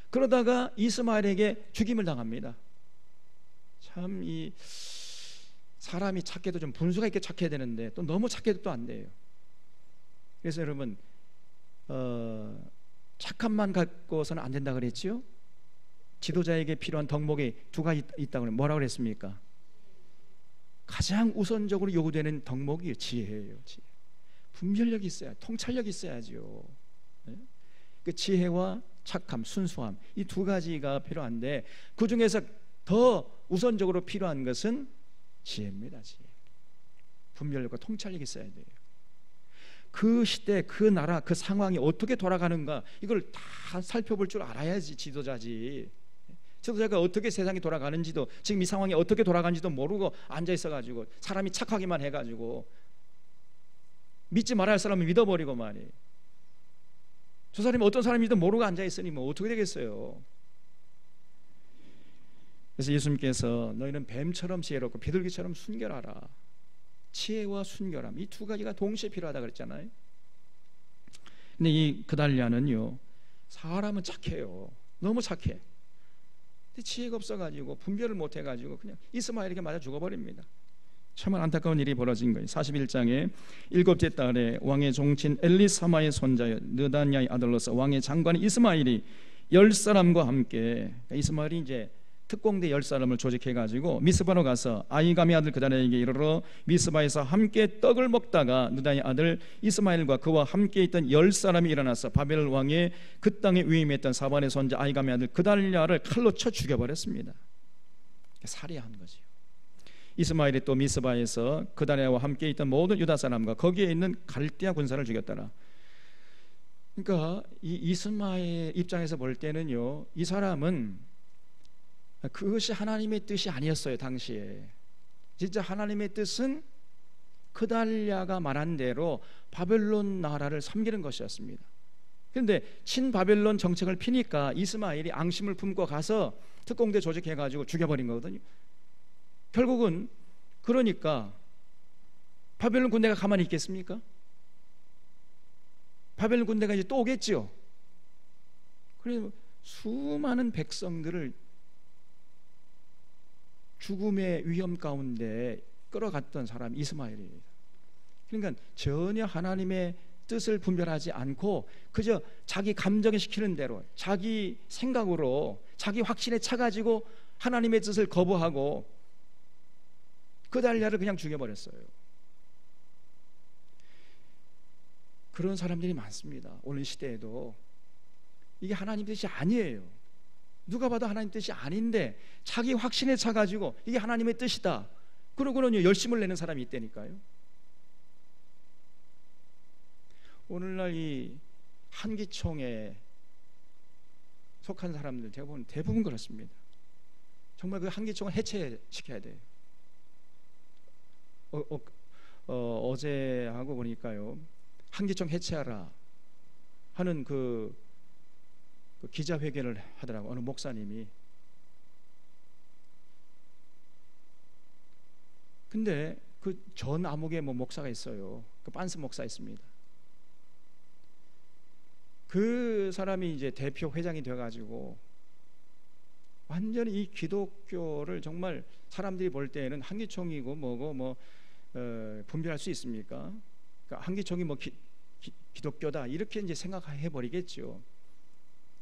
그러다가 이스마엘에게 죽임을 당합니다. 참 이 사람이 착해도 좀 분수가 있게 착해야 되는데 또 너무 착해도 또 안 돼요. 그래서 여러분 착함만 갖고서는 안 된다 그랬지요. 지도자에게 필요한 덕목이 두 가지 있다고 뭐라고 그랬습니까? 가장 우선적으로 요구되는 덕목이 지혜예요. 지혜. 분별력이 있어야, 통찰력이 있어야죠. 그 지혜와 착함, 순수함, 이 두 가지가 필요한데 그 중에서 더 우선적으로 필요한 것은 지혜입니다. 지혜. 분별력과 통찰력이 있어야 돼요. 그 시대, 그 나라, 그 상황이 어떻게 돌아가는가 이걸 다 살펴볼 줄 알아야지 지도자지. 지도자가 어떻게 세상이 돌아가는지도, 지금 이 상황이 어떻게 돌아가는지도 모르고 앉아 있어가지고 사람이 착하기만 해가지고 믿지 말아야 할 사람을 믿어버리고 말이에요. 저 사람이 어떤 사람인지도 모르고 앉아 있으니 뭐 어떻게 되겠어요. 그래서 예수님께서 너희는 뱀처럼 지혜롭고 비둘기처럼 순결하라. 지혜와 순결함, 이 두 가지가 동시에 필요하다 그랬잖아요. 근데 이 그달리아는요, 사람은 착해요. 너무 착해. 근데 지혜가 없어가지고 분별을 못해가지고 그냥 이스마엘에게 맞아 죽어버립니다. 정말 안타까운 일이 벌어진 거예요. 41장에 일곱째 달에 왕의 종친 엘리사마의 손자여 느다냐의 아들로서 왕의 장관 이스마엘이 10사람과 함께, 이스마엘이 이제 특공대 10사람을 조직해가지고 미스바로 가서 아이감의 아들 그달리아에게 이르러 미스바에서 함께 떡을 먹다가 느다의 아들 이스마엘과 그와 함께 있던 10사람이 일어나서 바벨 왕의 그 땅에 위임했던 사반의 손자 아이감의 아들 그달리아를 칼로 쳐 죽여버렸습니다. 살해한 거지요. 이스마엘이 또 미스바에서 그달리아와 함께 있던 모든 유다 사람과 거기에 있는 갈대아 군사를 죽였더라. 그러니까 이 이스마엘 입장에서 볼 때는요, 이 사람은 그것이 하나님의 뜻이 아니었어요. 당시에 진짜 하나님의 뜻은 그달리아가 말한 대로 바벨론 나라를 섬기는 것이었습니다. 그런데 친바벨론 정책을 피니까 이스마엘이 앙심을 품고 가서 특공대 조직해가지고 죽여버린 거거든요. 결국은 그러니까 바벨론 군대가 가만히 있겠습니까? 바벨론 군대가 이제 또 오겠죠. 그래서 수많은 백성들을 죽음의 위험 가운데 끌어갔던 사람이 이스마엘입니다. 그러니까 전혀 하나님의 뜻을 분별하지 않고 그저 자기 감정에 시키는 대로, 자기 생각으로, 자기 확신에 차가지고 하나님의 뜻을 거부하고 그달리아를 그냥 죽여버렸어요. 그런 사람들이 많습니다. 오늘 시대에도. 이게 하나님 뜻이 아니에요. 누가 봐도 하나님 뜻이 아닌데 자기 확신에 차가지고 이게 하나님의 뜻이다 그러고는 열심을 내는 사람이 있다니까요. 오늘날 이 한기총에 속한 사람들 대부분 그렇습니다. 정말 그 한기총을 해체시켜야 돼요. 어제 하고 보니까요, 한기총 해체하라 하는 그 기자회견을 하더라고, 어느 목사님이. 근데 그 전 암흑의 목사가 있어요. 그 빤스 목사 있습니다. 그 사람이 이제 대표 회장이 돼가지고 완전히 이 기독교를 정말 사람들이 볼 때에는 한기총이고 뭐고 분별할 수 있습니까? 그러니까 한기총이 기독교다 이렇게 이제 생각해 버리겠죠.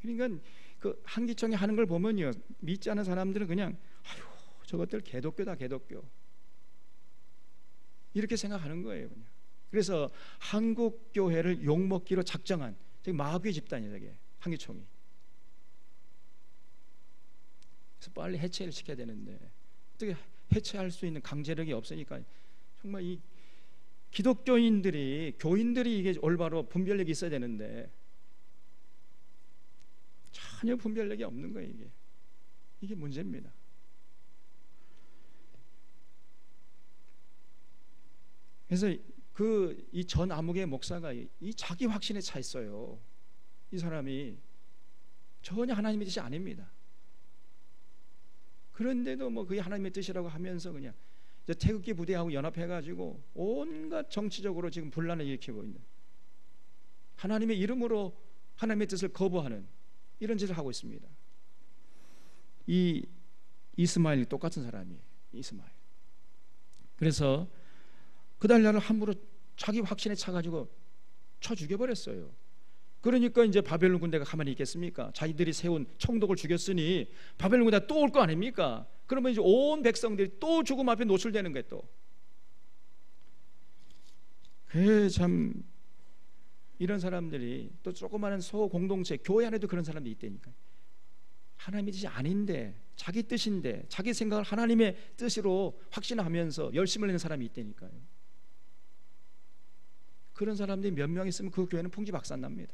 그러니까 그 한기총이 하는 걸 보면요, 믿지 않은 사람들은 그냥 아유 저것들 개독교다 개독교 이렇게 생각하는 거예요. 그냥. 그래서 한국 교회를 욕먹기로 작정한 마귀의 집단이에요. 저게 한기총이. 그래서 빨리 해체를 시켜야 되는데 어떻게 해체할 수 있는 강제력이 없으니까 정말 이 기독교인들이, 교인들이 이게 올바로 분별력이 있어야 되는데 전혀 분별력이 없는 거예요. 이게 문제입니다. 그래서 이 전 암흑의 목사가 이 자기 확신에 차 있어요. 이 사람이 전혀 하나님의 뜻이 아닙니다. 그런데도 그게 하나님의 뜻이라고 하면서 그냥 태극기 부대하고 연합해가지고 온갖 정치적으로 지금 분란을 일으키고 있는, 하나님의 이름으로 하나님의 뜻을 거부하는 이런 짓을 하고 있습니다. 이 이스마엘이 똑같은 사람이에요. 이스마엘. 그래서 그달리아를 함부로 자기 확신에 차가지고 쳐 죽여버렸어요. 그러니까 이제 바벨론 군대가 가만히 있겠습니까? 자기들이 세운 총독을 죽였으니 바벨론 군대가 또 올 거 아닙니까? 그러면 이제 온 백성들이 또 죽음 앞에 노출되는 거예요. 또. 참 이런 사람들이 또 조그마한 소공동체, 교회 안에도 그런 사람들이 있다니까요. 하나님의 뜻이 아닌데, 자기 뜻인데, 자기 생각을 하나님의 뜻으로 확신하면서 열심을 내는 사람이 있다니까요. 그런 사람들이 몇 명 있으면 그 교회는 풍지박산납니다.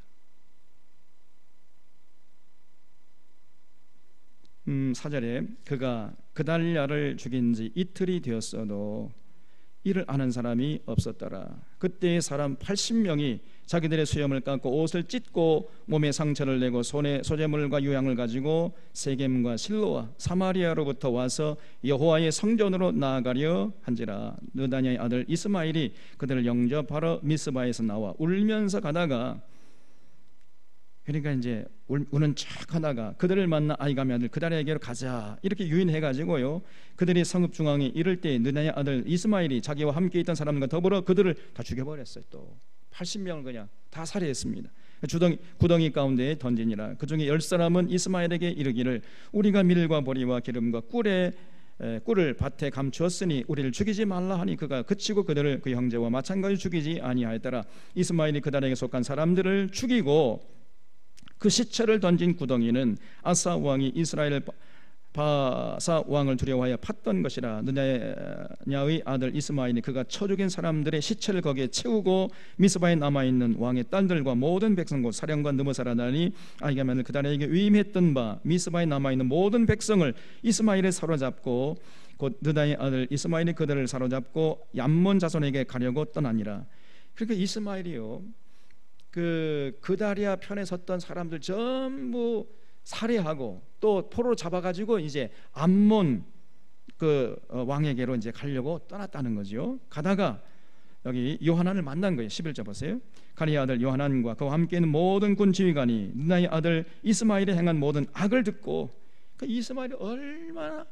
4절에 그가 그달랴를 죽인 지 이틀이 되었어도 이를 아는 사람이 없었더라. 그때의 사람 80명이 자기들의 수염을 깎고 옷을 찢고 몸에 상처를 내고 손에 소재물과 유향을 가지고 세겜과 실로와 사마리아로부터 와서 여호와의 성전으로 나아가려 한지라. 느다냐의 아들 이스마엘이 그들을 영접하러 미스바에서 나와 울면서 가다가, 그러니까 이제 우는 척 하다가 그들을 만나 아이감의 아들 그달랴에게로 가자 이렇게 유인해가지고요, 그들이 성읍 중앙에 이를 때 느다냐의 아들 이스마엘이 자기와 함께 있던 사람과 더불어 그들을 다 죽여버렸어요. 또 80명을 그냥 다 살해했습니다. 구덩이 가운데에 던지니라. 그 중에 10사람은 이스마엘에게 이르기를 우리가 밀과 보리와 기름과 꿀을 밭에 감추었으니 우리를 죽이지 말라 하니 그가 그치고 그들을 그 형제와 마찬가지로 죽이지 아니하였더라. 이스마엘이 그달에게 속한 사람들을 죽이고 그 시체를 던진 구덩이는 아사 왕이 이스라엘 바사 왕을 두려워하여 팠던 것이라. 느다냐의 아들 이스마엘이 그가 쳐 죽인 사람들의 시체를 거기에 채우고 미스바에 남아있는 왕의 딸들과 모든 백성 곧 사령관 느무사라다니 아이가면을 그달에게 위임했던 바 미스바에 남아있는 모든 백성을 이스마엘에 사로잡고 곧 느다냐의 아들 이스마엘이 그들을 사로잡고 얌몬 자손에게 가려고 떠나니라. 그러니까 이스마엘이요, 그달랴 편에 섰던 사람들 전부 살해하고 또 포로로 잡아가지고 이제 암몬 왕에게로 이제 가려고 떠났다는 거죠. 가다가 여기 요하난을 만난 거예요. 11절 보세요. 가레야의 아들 요하난과 그와 함께 있는 모든 군 지휘관이 느다냐의 아들 이스마엘이 행한 모든 악을 듣고, 이스마엘이 얼마나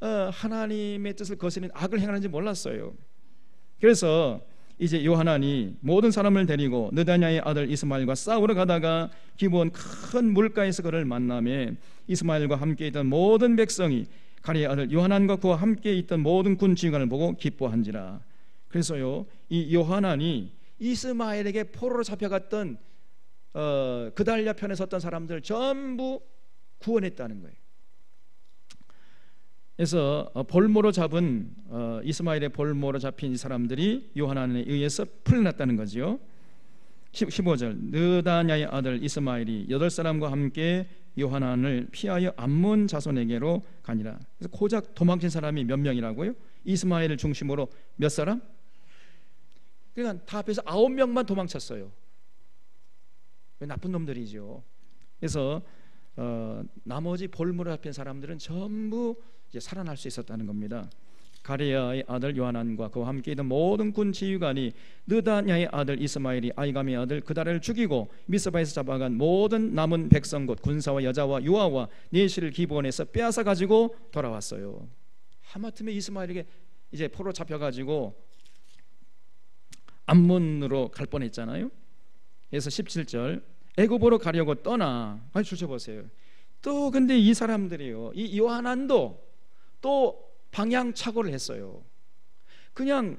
하나님의 뜻을 거스린 악을 행하는지 몰랐어요. 그래서 이제 요하난이 모든 사람을 데리고 느다냐의 아들 이스마엘과 싸우러 가다가 기브온 큰 물가에서 그를 만나며 이스마엘과 함께 있던 모든 백성이 가레야의 아들 요하난과 그와 함께 있던 모든 군 지휘관을 보고 기뻐한지라. 그래서요, 이 요하난이 이스마엘에게 포로로 잡혀갔던 그달랴 편에 섰던 사람들 전부 구원했다는 거예요. 그래서 볼모로 잡은 이스마엘의 볼모로 잡힌 이 사람들이 요하난에 의해서 풀려났다는 거지요. 15절 느다냐의 아들 이스마엘이 8사람과 함께 요하난을 피하여 암몬 자손에게로 가니라. 그래서 고작 도망친 사람이 몇 명이라고요? 이스마엘을 중심으로 몇 사람? 그러니까 다 합해서 9명만 도망쳤어요. 나쁜 놈들이죠. 그래서 나머지 볼모로 잡힌 사람들은 전부 이제 살아날 수 있었다는 겁니다. 가레야의 아들 요하난과 그와 함께 있던 모든 군 지휘관이 느다냐의 아들 이스마엘이 아이감의 아들 그달을 죽이고 미스바에서 잡아간 모든 남은 백성 곧 군사와 여자와 유아와 내실을 기브온에서 빼앗아 가지고 돌아왔어요. 하마터면 이스마엘에게 이제 포로 잡혀가지고 암몬으로 갈 뻔했잖아요. 그래서 17절 애굽으로 가려고 떠나. 아니 주셔보세요. 또 근데 이 사람들이요, 이 요하난도 또 방향착오를 했어요. 그냥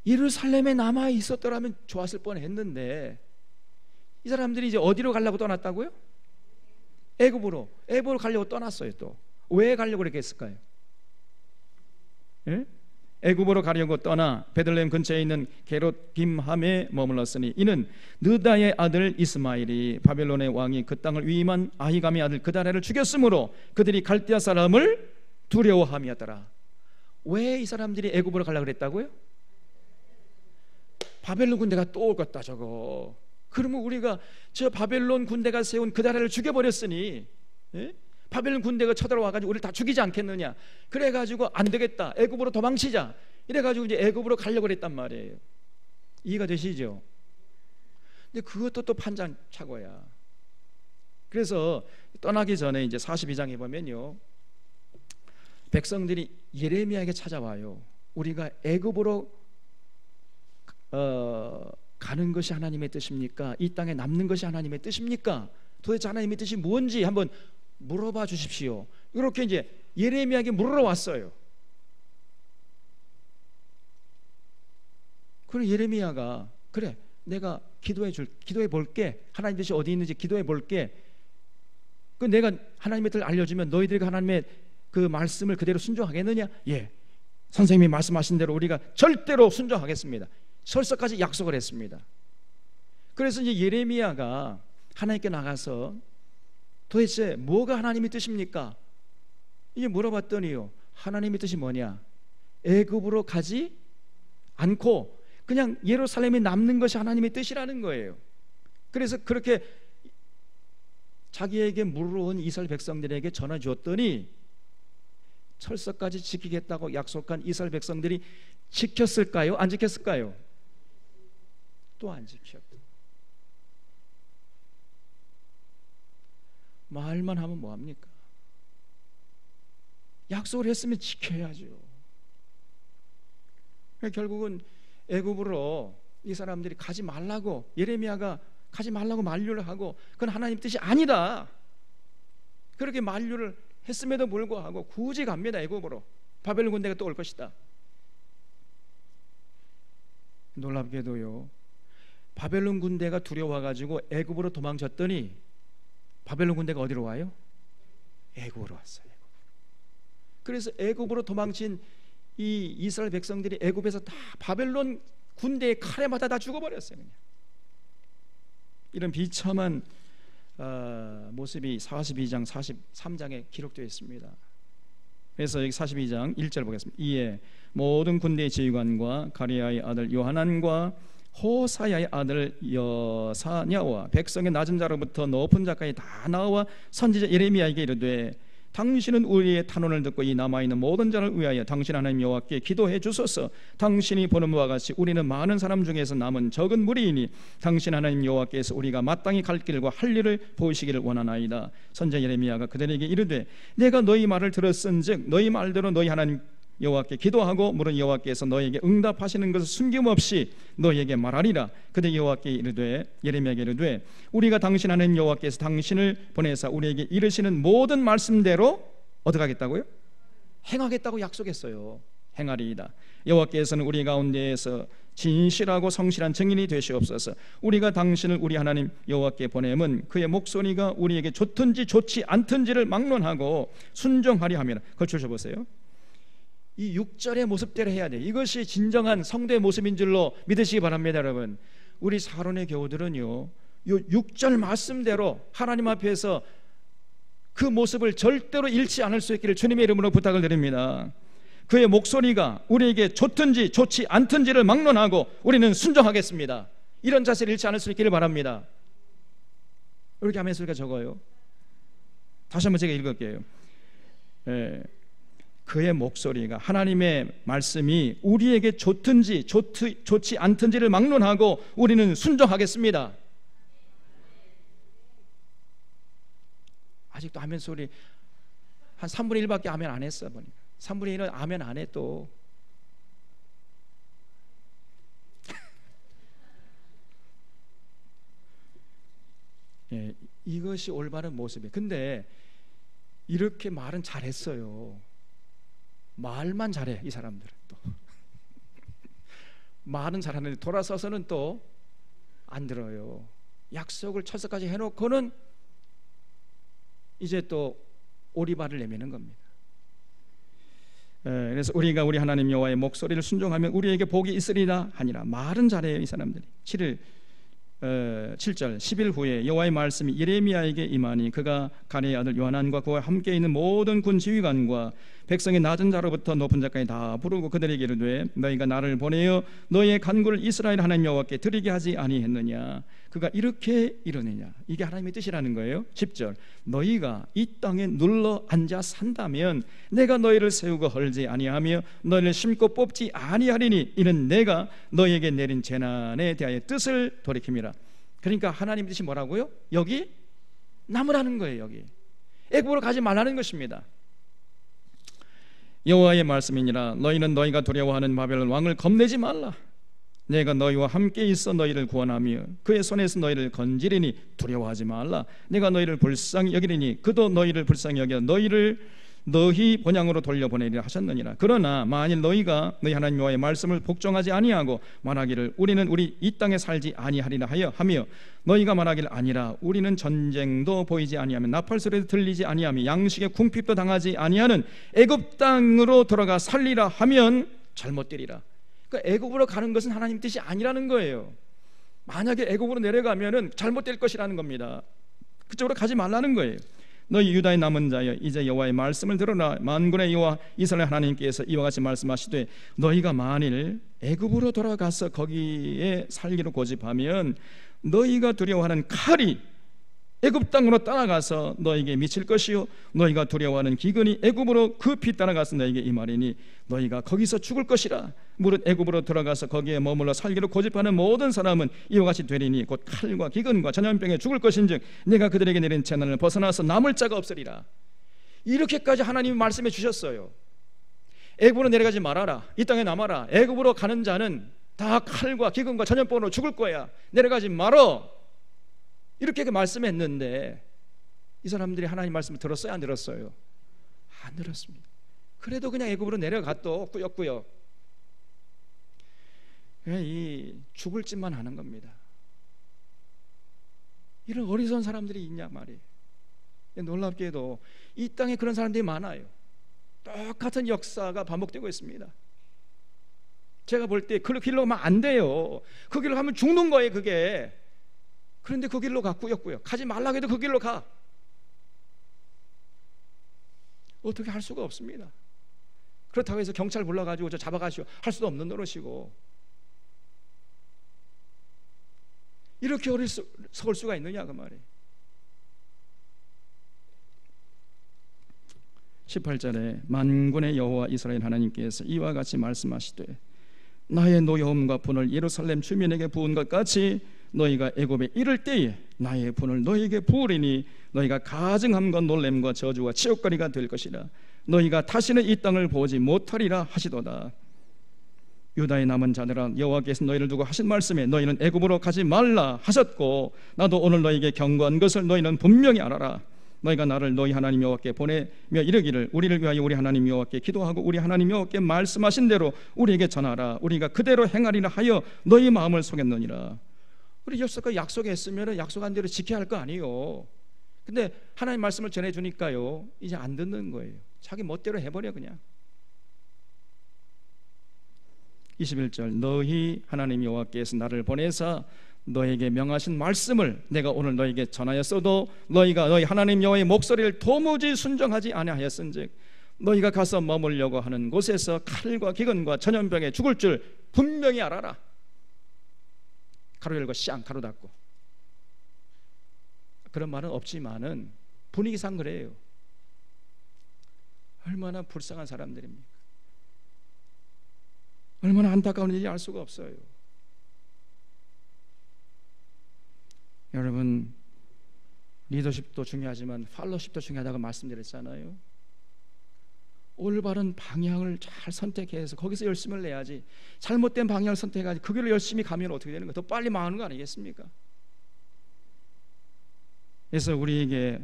예루살렘에 남아 있었더라면 좋았을 뻔했는데 이 사람들이 이제 어디로 가려고 떠났다고요? 애굽으로 가려고 떠났어요. 또 왜 가려고 그랬을까요? 예? 애굽으로 가려고 떠나 베들레헴 근처에 있는 게롯 김함에 머물렀으니 이는 느다의 아들 이스마엘이 바벨론의 왕이 그 땅을 위임한 아히감의 아들 그달랴를 죽였으므로 그들이 갈대아 사람을 두려워함이었더라. 왜 이 사람들이 애굽으로 가려고 그랬다고요? 바벨론 군대가 또 오겠다 저거. 그러면 우리가 저 바벨론 군대가 세운 그달랴를 죽여버렸으니, 예? 바벨론 군대가 쳐들어와가지고 우리를 다 죽이지 않겠느냐. 그래가지고 안 되겠다, 애굽으로 도망치자, 이래가지고 이제 애굽으로 가려고 그랬단 말이에요. 이해가 되시죠? 근데 그것도 또 판단착오야. 그래서 떠나기 전에 이제 42장에 보면요, 백성들이 예레미야에게 찾아와요. 우리가 애굽으로 가는 것이 하나님의 뜻입니까? 이 땅에 남는 것이 하나님의 뜻입니까? 도대체 하나님의 뜻이 뭔지 한번 물어봐 주십시오. 이렇게 이제 예레미야에게 물으러 왔어요. 그래 예레미야가 그래 내가 기도해 볼게. 하나님 뜻이 어디 있는지 기도해 볼게. 그 내가 하나님의 뜻을 알려주면 너희들이 하나님의 그 말씀을 그대로 순종하겠느냐? 예, 선생님이 말씀하신 대로 우리가 절대로 순종하겠습니다. 설서까지 약속을 했습니다. 그래서 이제 예레미야가 하나님께 나가서 도대체 뭐가 하나님의 뜻입니까? 이게 물어봤더니요, 하나님의 뜻이 뭐냐? 애굽으로 가지 않고 그냥 예루살렘에 남는 것이 하나님의 뜻이라는 거예요. 그래서 그렇게 자기에게 물어온 이스라엘 백성들에게 전해 줬더니 철석까지 지키겠다고 약속한 이스라엘 백성들이 지켰을까요? 안 지켰을까요? 또 안 지켰다. 말만 하면 뭐합니까? 약속을 했으면 지켜야죠. 결국은 애굽으로 이 사람들이 가지 말라고, 예레미야가 가지 말라고 만류를 하고, 그건 하나님 뜻이 아니다, 그렇게 만류를 했음에도 불구하고 굳이 갑니다. 애굽으로. 바벨론 군대가 또 올 것이다. 놀랍게도요, 바벨론 군대가 두려워가지고 애굽으로 도망쳤더니 바벨론 군대가 어디로 와요? 애굽으로 왔어요. 그래서 애굽으로 도망친 이 이스라엘 백성들이 애굽에서 다 바벨론 군대의 칼에 맞아 다 죽어버렸어요. 그냥. 이런 비참한 모습이 42장 43장에 기록되어 있습니다. 그래서 여기 42장 1절 보겠습니다. 이에 모든 군대의 지휘관과 가리야의 아들 요하난과 호사야의 아들 여사냐와 백성의 낮은 자로부터 높은 자까지 다 나와 선지자 예레미야에게 이르되 당신은 우리의 탄원을 듣고 이 남아있는 모든 자를 위하여 당신 하나님 여호와께 기도해 주소서. 당신이 보는 바와 같이 우리는 많은 사람 중에서 남은 적은 무리이니 당신 하나님 여호와께서 우리가 마땅히 갈 길과 할 일을 보이시기를 원하나이다. 선지자 예레미야가 그들에게 이르되 내가 너희 말을 들었은즉 너희 말대로 너희 하나님 여호와께 기도하고 물은 여호와께서 너희에게 응답하시는 것을 숨김없이 너희에게 말하리라. 그때 여호와께 이르되 예레미야에게 이르되 우리가 당신 하나님 여호와께서 당신을 보내사 우리에게 이르시는 모든 말씀대로 어떻게 하겠다고요? 행하겠다고 약속했어요. 행하리이다. 여호와께서는 우리 가운데에서 진실하고 성실한 증인이 되시옵소서. 우리가 당신을 우리 하나님 여호와께 보내면 그의 목소리가 우리에게 좋든지 좋지 않든지를 막론하고 순종하리 하미라. 걸쳐서 보세요. 이 6절의 모습대로 해야 돼요. 이것이 진정한 성도의 모습인 줄로 믿으시기 바랍니다. 여러분, 우리 사론의 교우들은요, 요 6절 말씀대로 하나님 앞에서 그 모습을 절대로 잃지 않을 수 있기를 주님의 이름으로 부탁을 드립니다. 그의 목소리가 우리에게 좋든지 좋지 않든지를 막론하고 우리는 순종하겠습니다. 이런 자세를 잃지 않을 수 있기를 바랍니다. 이렇게 하면 소리가 적어요. 다시 한번 제가 읽을게요. 그의 목소리가, 하나님의 말씀이 우리에게 좋든지 좋지 않든지를 막론하고 우리는 순종하겠습니다. 아직도 아멘 소리 한 3분의 1밖에 아멘 안 했어 보니까. 3분의 1은 아멘 안 해 또. 예, 이것이 올바른 모습이에요. 근데 이렇게 말은 잘했어요. 말만 잘해 이 사람들은. 또 말은 잘하는데 돌아서서는 또 안 들어요. 약속을 철석까지 해놓고는 이제 또 오리발을 내미는 겁니다. 그래서 우리가 우리 하나님 여호와의 목소리를 순종하면 우리에게 복이 있으리라 하니라. 말은 잘해요 이 사람들이. 7절 10일 후에 여호와의 말씀이 예레미야에게 임하니 그가 가레의 아들 요하난과 그와 함께 있는 모든 군 지휘관과 백성의 낮은 자로부터 높은 자까지 다 부르고 그들에게 이르되 너희가 나를 보내어 너희의 간구를 이스라엘 하나님 여호와께 드리게 하지 아니했느냐. 그가 이렇게 이르느냐. 이게 하나님의 뜻이라는 거예요. 10절 너희가 이 땅에 눌러 앉아 산다면 내가 너희를 세우고 헐지 아니하며 너희를 심고 뽑지 아니하리니 이는 내가 너희에게 내린 재난에 대하여 뜻을 돌이킴이라. 그러니까 하나님의 뜻이 뭐라고요? 여기 남으라는 거예요. 여기 애굽으로 가지 말라는 것입니다. 여호와의 말씀이니라. 너희는 너희가 두려워하는 바벨론 왕을 겁내지 말라. 내가 너희와 함께 있어 너희를 구원하며 그의 손에서 너희를 건지리니 두려워하지 말라. 내가 너희를 불쌍히 여기리니 그도 너희를 불쌍히 여겨 너희 본향으로 돌려보내리라 하셨느니라. 그러나 만일 너희가 너희 하나님 여호와의 말씀을 복종하지 아니하고 말하기를 우리는 우리 이 땅에 살지 아니하리라 하며 너희가 말하기를 아니라 우리는 전쟁도 보이지 아니하며 나팔 소리도 들리지 아니하며 양식의 궁핍도 당하지 아니하는 애굽 땅으로 돌아가 살리라 하면 잘못되리라. 그러니까 애굽으로 가는 것은 하나님 뜻이 아니라는 거예요. 만약에 애굽으로 내려가면은 잘못될 것이라는 겁니다. 그쪽으로 가지 말라는 거예요. 너희 유다의 남은 자여 이제 여호와의 말씀을 들으라. 만군의 여호와 이스라엘 하나님께서 이와 같이 말씀하시되 너희가 만일 애굽으로 돌아가서 거기에 살기로 고집하면 너희가 두려워하는 칼이 애굽 땅으로 따라가서 너희에게 미칠 것이요 너희가 두려워하는 기근이 애굽으로 급히 따라가서 너희에게 임하리니 너희가 거기서 죽을 것이라. 무릇 애굽으로 들어가서 거기에 머물러 살기로 고집하는 모든 사람은 이와 같이 되리니 곧 칼과 기근과 전염병에 죽을 것인즉 내가 그들에게 내린 재난을 벗어나서 남을 자가 없으리라. 이렇게까지 하나님이 말씀해 주셨어요. 애굽으로 내려가지 말아라. 이 땅에 남아라. 애굽으로 가는 자는 다 칼과 기근과 전염병으로 죽을 거야. 내려가지 말어. 이렇게 말씀했는데 이 사람들이 하나님 말씀을 들었어요? 안 들었어요? 안 들었습니다. 그래도 그냥 애굽으로 내려갔도 꾸역꾸역 그냥 이 죽을 짓만 하는 겁니다. 이런 어리석은 사람들이 있냐 말이에요. 놀랍게도 이 땅에 그런 사람들이 많아요. 똑같은 역사가 반복되고 있습니다. 제가 볼 때 그 길로 가면 안 돼요. 그 길로 가면 죽는 거예요 그게. 그런데 그 길로 가 꾸역꾸역. 가지 말라고 해도 그 길로 가. 어떻게 할 수가 없습니다. 그렇다고 해서 경찰 불러가지고 저 잡아가시오 할 수도 없는 노릇이고. 이렇게 어리석을 수가 있느냐 그 말이에요. 18절에 만군의 여호와 이스라엘 하나님께서 이와 같이 말씀하시되 나의 노여움과 분을 예루살렘 주민에게 부은 것 같이 너희가 애굽에 이를 때에 나의 분을 너희에게 부으리니 너희가 가증함과 놀램과 저주와 치욕거리가 될 것이라. 너희가 다시는 이 땅을 보지 못하리라 하시도다. 유다의 남은 자들아 여호와께서 너희를 두고 하신 말씀에 너희는 애굽으로 가지 말라 하셨고 나도 오늘 너희에게 경고한 것을 너희는 분명히 알아라. 너희가 나를 너희 하나님 여호와께 보내며 이르기를 우리를 위하여 우리 하나님 여호와께 기도하고 우리 하나님 여호와께 말씀하신 대로 우리에게 전하라. 우리가 그대로 행하리라 하여 너희 마음을 속였느니라. 우리 여기서까지 약속했으면 약속한 대로 지켜야 할 거 아니에요. 근데 하나님 말씀을 전해주니까요 이제 안 듣는 거예요. 자기 멋대로 해버려 그냥. 21절 너희 하나님 여호와께서 나를 보내사 너에게 명하신 말씀을 내가 오늘 너에게 전하였어도 너희가 너희 하나님 여호와의 목소리를 도무지 순종하지 아니하였은즉 너희가 가서 머물려고 하는 곳에서 칼과 기근과 전염병에 죽을 줄 분명히 알아라. 가로 열고 쌍 가로 닫고. 그런 말은 없지만은 분위기상 그래요. 얼마나 불쌍한 사람들입니까? 얼마나 안타까운 일인지 알 수가 없어요. 여러분 리더십도 중요하지만 팔로십도 중요하다고 말씀드렸잖아요. 올바른 방향을 잘 선택해서 거기서 열심을 내야지 잘못된 방향을 선택하지 그 길로 열심히 가면 어떻게 되는 거예요? 더 빨리 망하는 거 아니겠습니까? 그래서 우리에게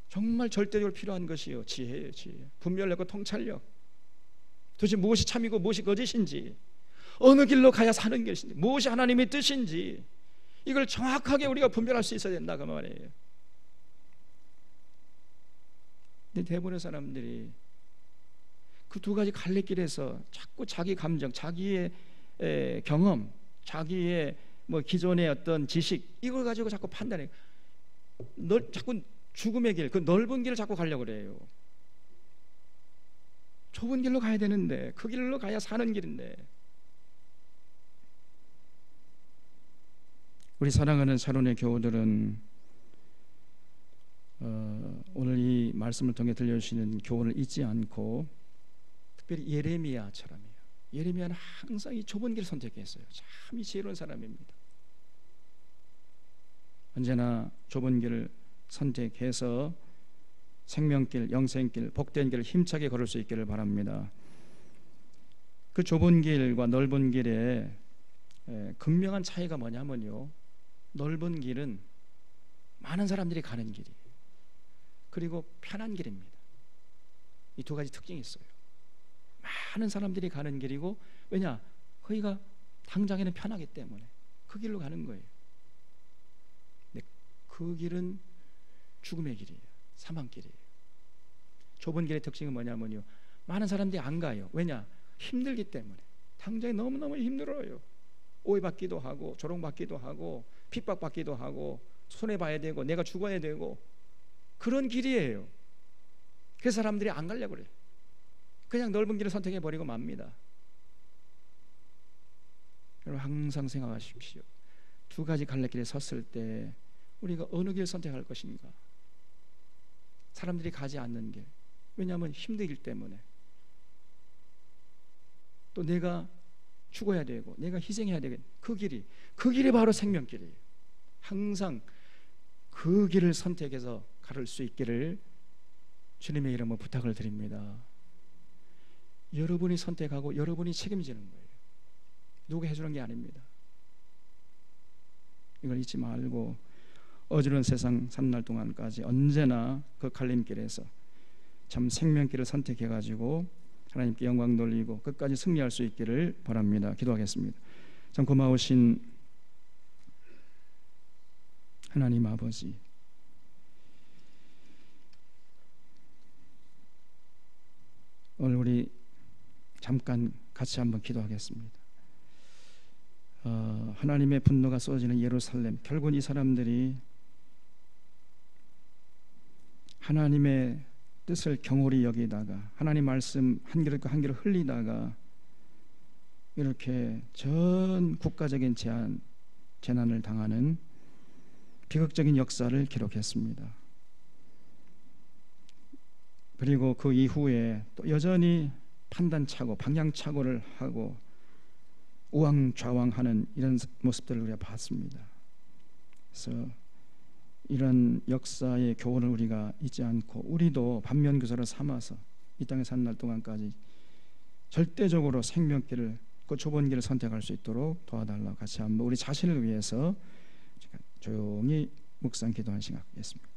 정말 절대적으로 필요한 것이요 지혜예요. 지혜. 분별력과 통찰력. 도대체 무엇이 참이고 무엇이 거짓인지 어느 길로 가야 사는 것인지 무엇이 하나님의 뜻인지 이걸 정확하게 우리가 분별할 수 있어야 된다 그 말이에요. 근데 대부분의 사람들이 그 두 가지 갈래길에서 자꾸 자기 감정, 자기의 경험, 자기의 뭐 기존의 어떤 지식 이걸 가지고 자꾸 판단해. 자꾸 죽음의 길, 그 넓은 길을 자꾸 가려고 그래요. 좁은 길로 가야 되는데 그 길로 가야 사는 길인데. 우리 사랑하는 샤론의 교우들은 오늘 이 말씀을 통해 들려주시는 교훈을 잊지 않고 특별히 예레미야처럼요. 예레미야는 항상 이 좁은 길을 선택했어요. 참 지혜로운 사람입니다. 언제나 좁은 길을 선택해서 생명길, 영생길, 복된 길을 힘차게 걸을 수 있기를 바랍니다. 그 좁은 길과 넓은 길에 극명한 차이가 뭐냐면요, 넓은 길은 많은 사람들이 가는 길이에요. 그리고 편한 길입니다. 이 두 가지 특징이 있어요. 많은 사람들이 가는 길이고, 왜냐? 거기가 당장에는 편하기 때문에 그 길로 가는 거예요. 근데 그 길은 죽음의 길이에요. 사망길이에요. 좁은 길의 특징은 뭐냐면요, 많은 사람들이 안 가요. 왜냐? 힘들기 때문에. 당장에 너무너무 힘들어요. 오해받기도 하고 조롱받기도 하고 핍박받기도 하고 손해봐야 되고 내가 죽어야 되고 그런 길이에요. 그래서 사람들이 안 가려고 그래요. 그냥 넓은 길을 선택해 버리고 맙니다. 여러분 항상 생각하십시오. 두 가지 갈래길에 섰을 때 우리가 어느 길을 선택할 것인가? 사람들이 가지 않는 길. 왜냐하면 힘들기 때문에. 또 내가 죽어야 되고 내가 희생해야 되고 그 길이 바로 생명길이에요. 항상 그 길을 선택해서 갈 수 있기를 주님의 이름으로 부탁을 드립니다. 여러분이 선택하고 여러분이 책임지는 거예요. 누가 해주는 게 아닙니다. 이걸 잊지 말고 어지러운 세상 사는 날 동안까지 언제나 그 갈림길에서 참 생명길을 선택해가지고 하나님께 영광 돌리고 끝까지 승리할 수 있기를 바랍니다. 기도하겠습니다. 참 고마우신 하나님 아버지, 오늘 우리 잠깐 같이 한번 기도하겠습니다. 하나님의 분노가 쏟아지는 예루살렘, 결국 이 사람들이 하나님의 뜻을 경홀히 여기다가 하나님 말씀 한 길을 한 길을 흘리다가 이렇게 전 국가적인 재난을 당하는 비극적인 역사를 기록했습니다. 그리고 그 이후에 또 여전히 판단착오, 방향착오를 하고 우왕좌왕하는 이런 모습들을 우리가 봤습니다. 그래서 이런 역사의 교훈을 우리가 잊지 않고 우리도 반면교사를 삼아서 이 땅에 사는 날 동안까지 절대적으로 생명길을, 그 좁은 길을 선택할 수 있도록 도와달라고 같이 한번 우리 자신을 위해서 조용히 묵상 기도한 시간 갖겠습니다.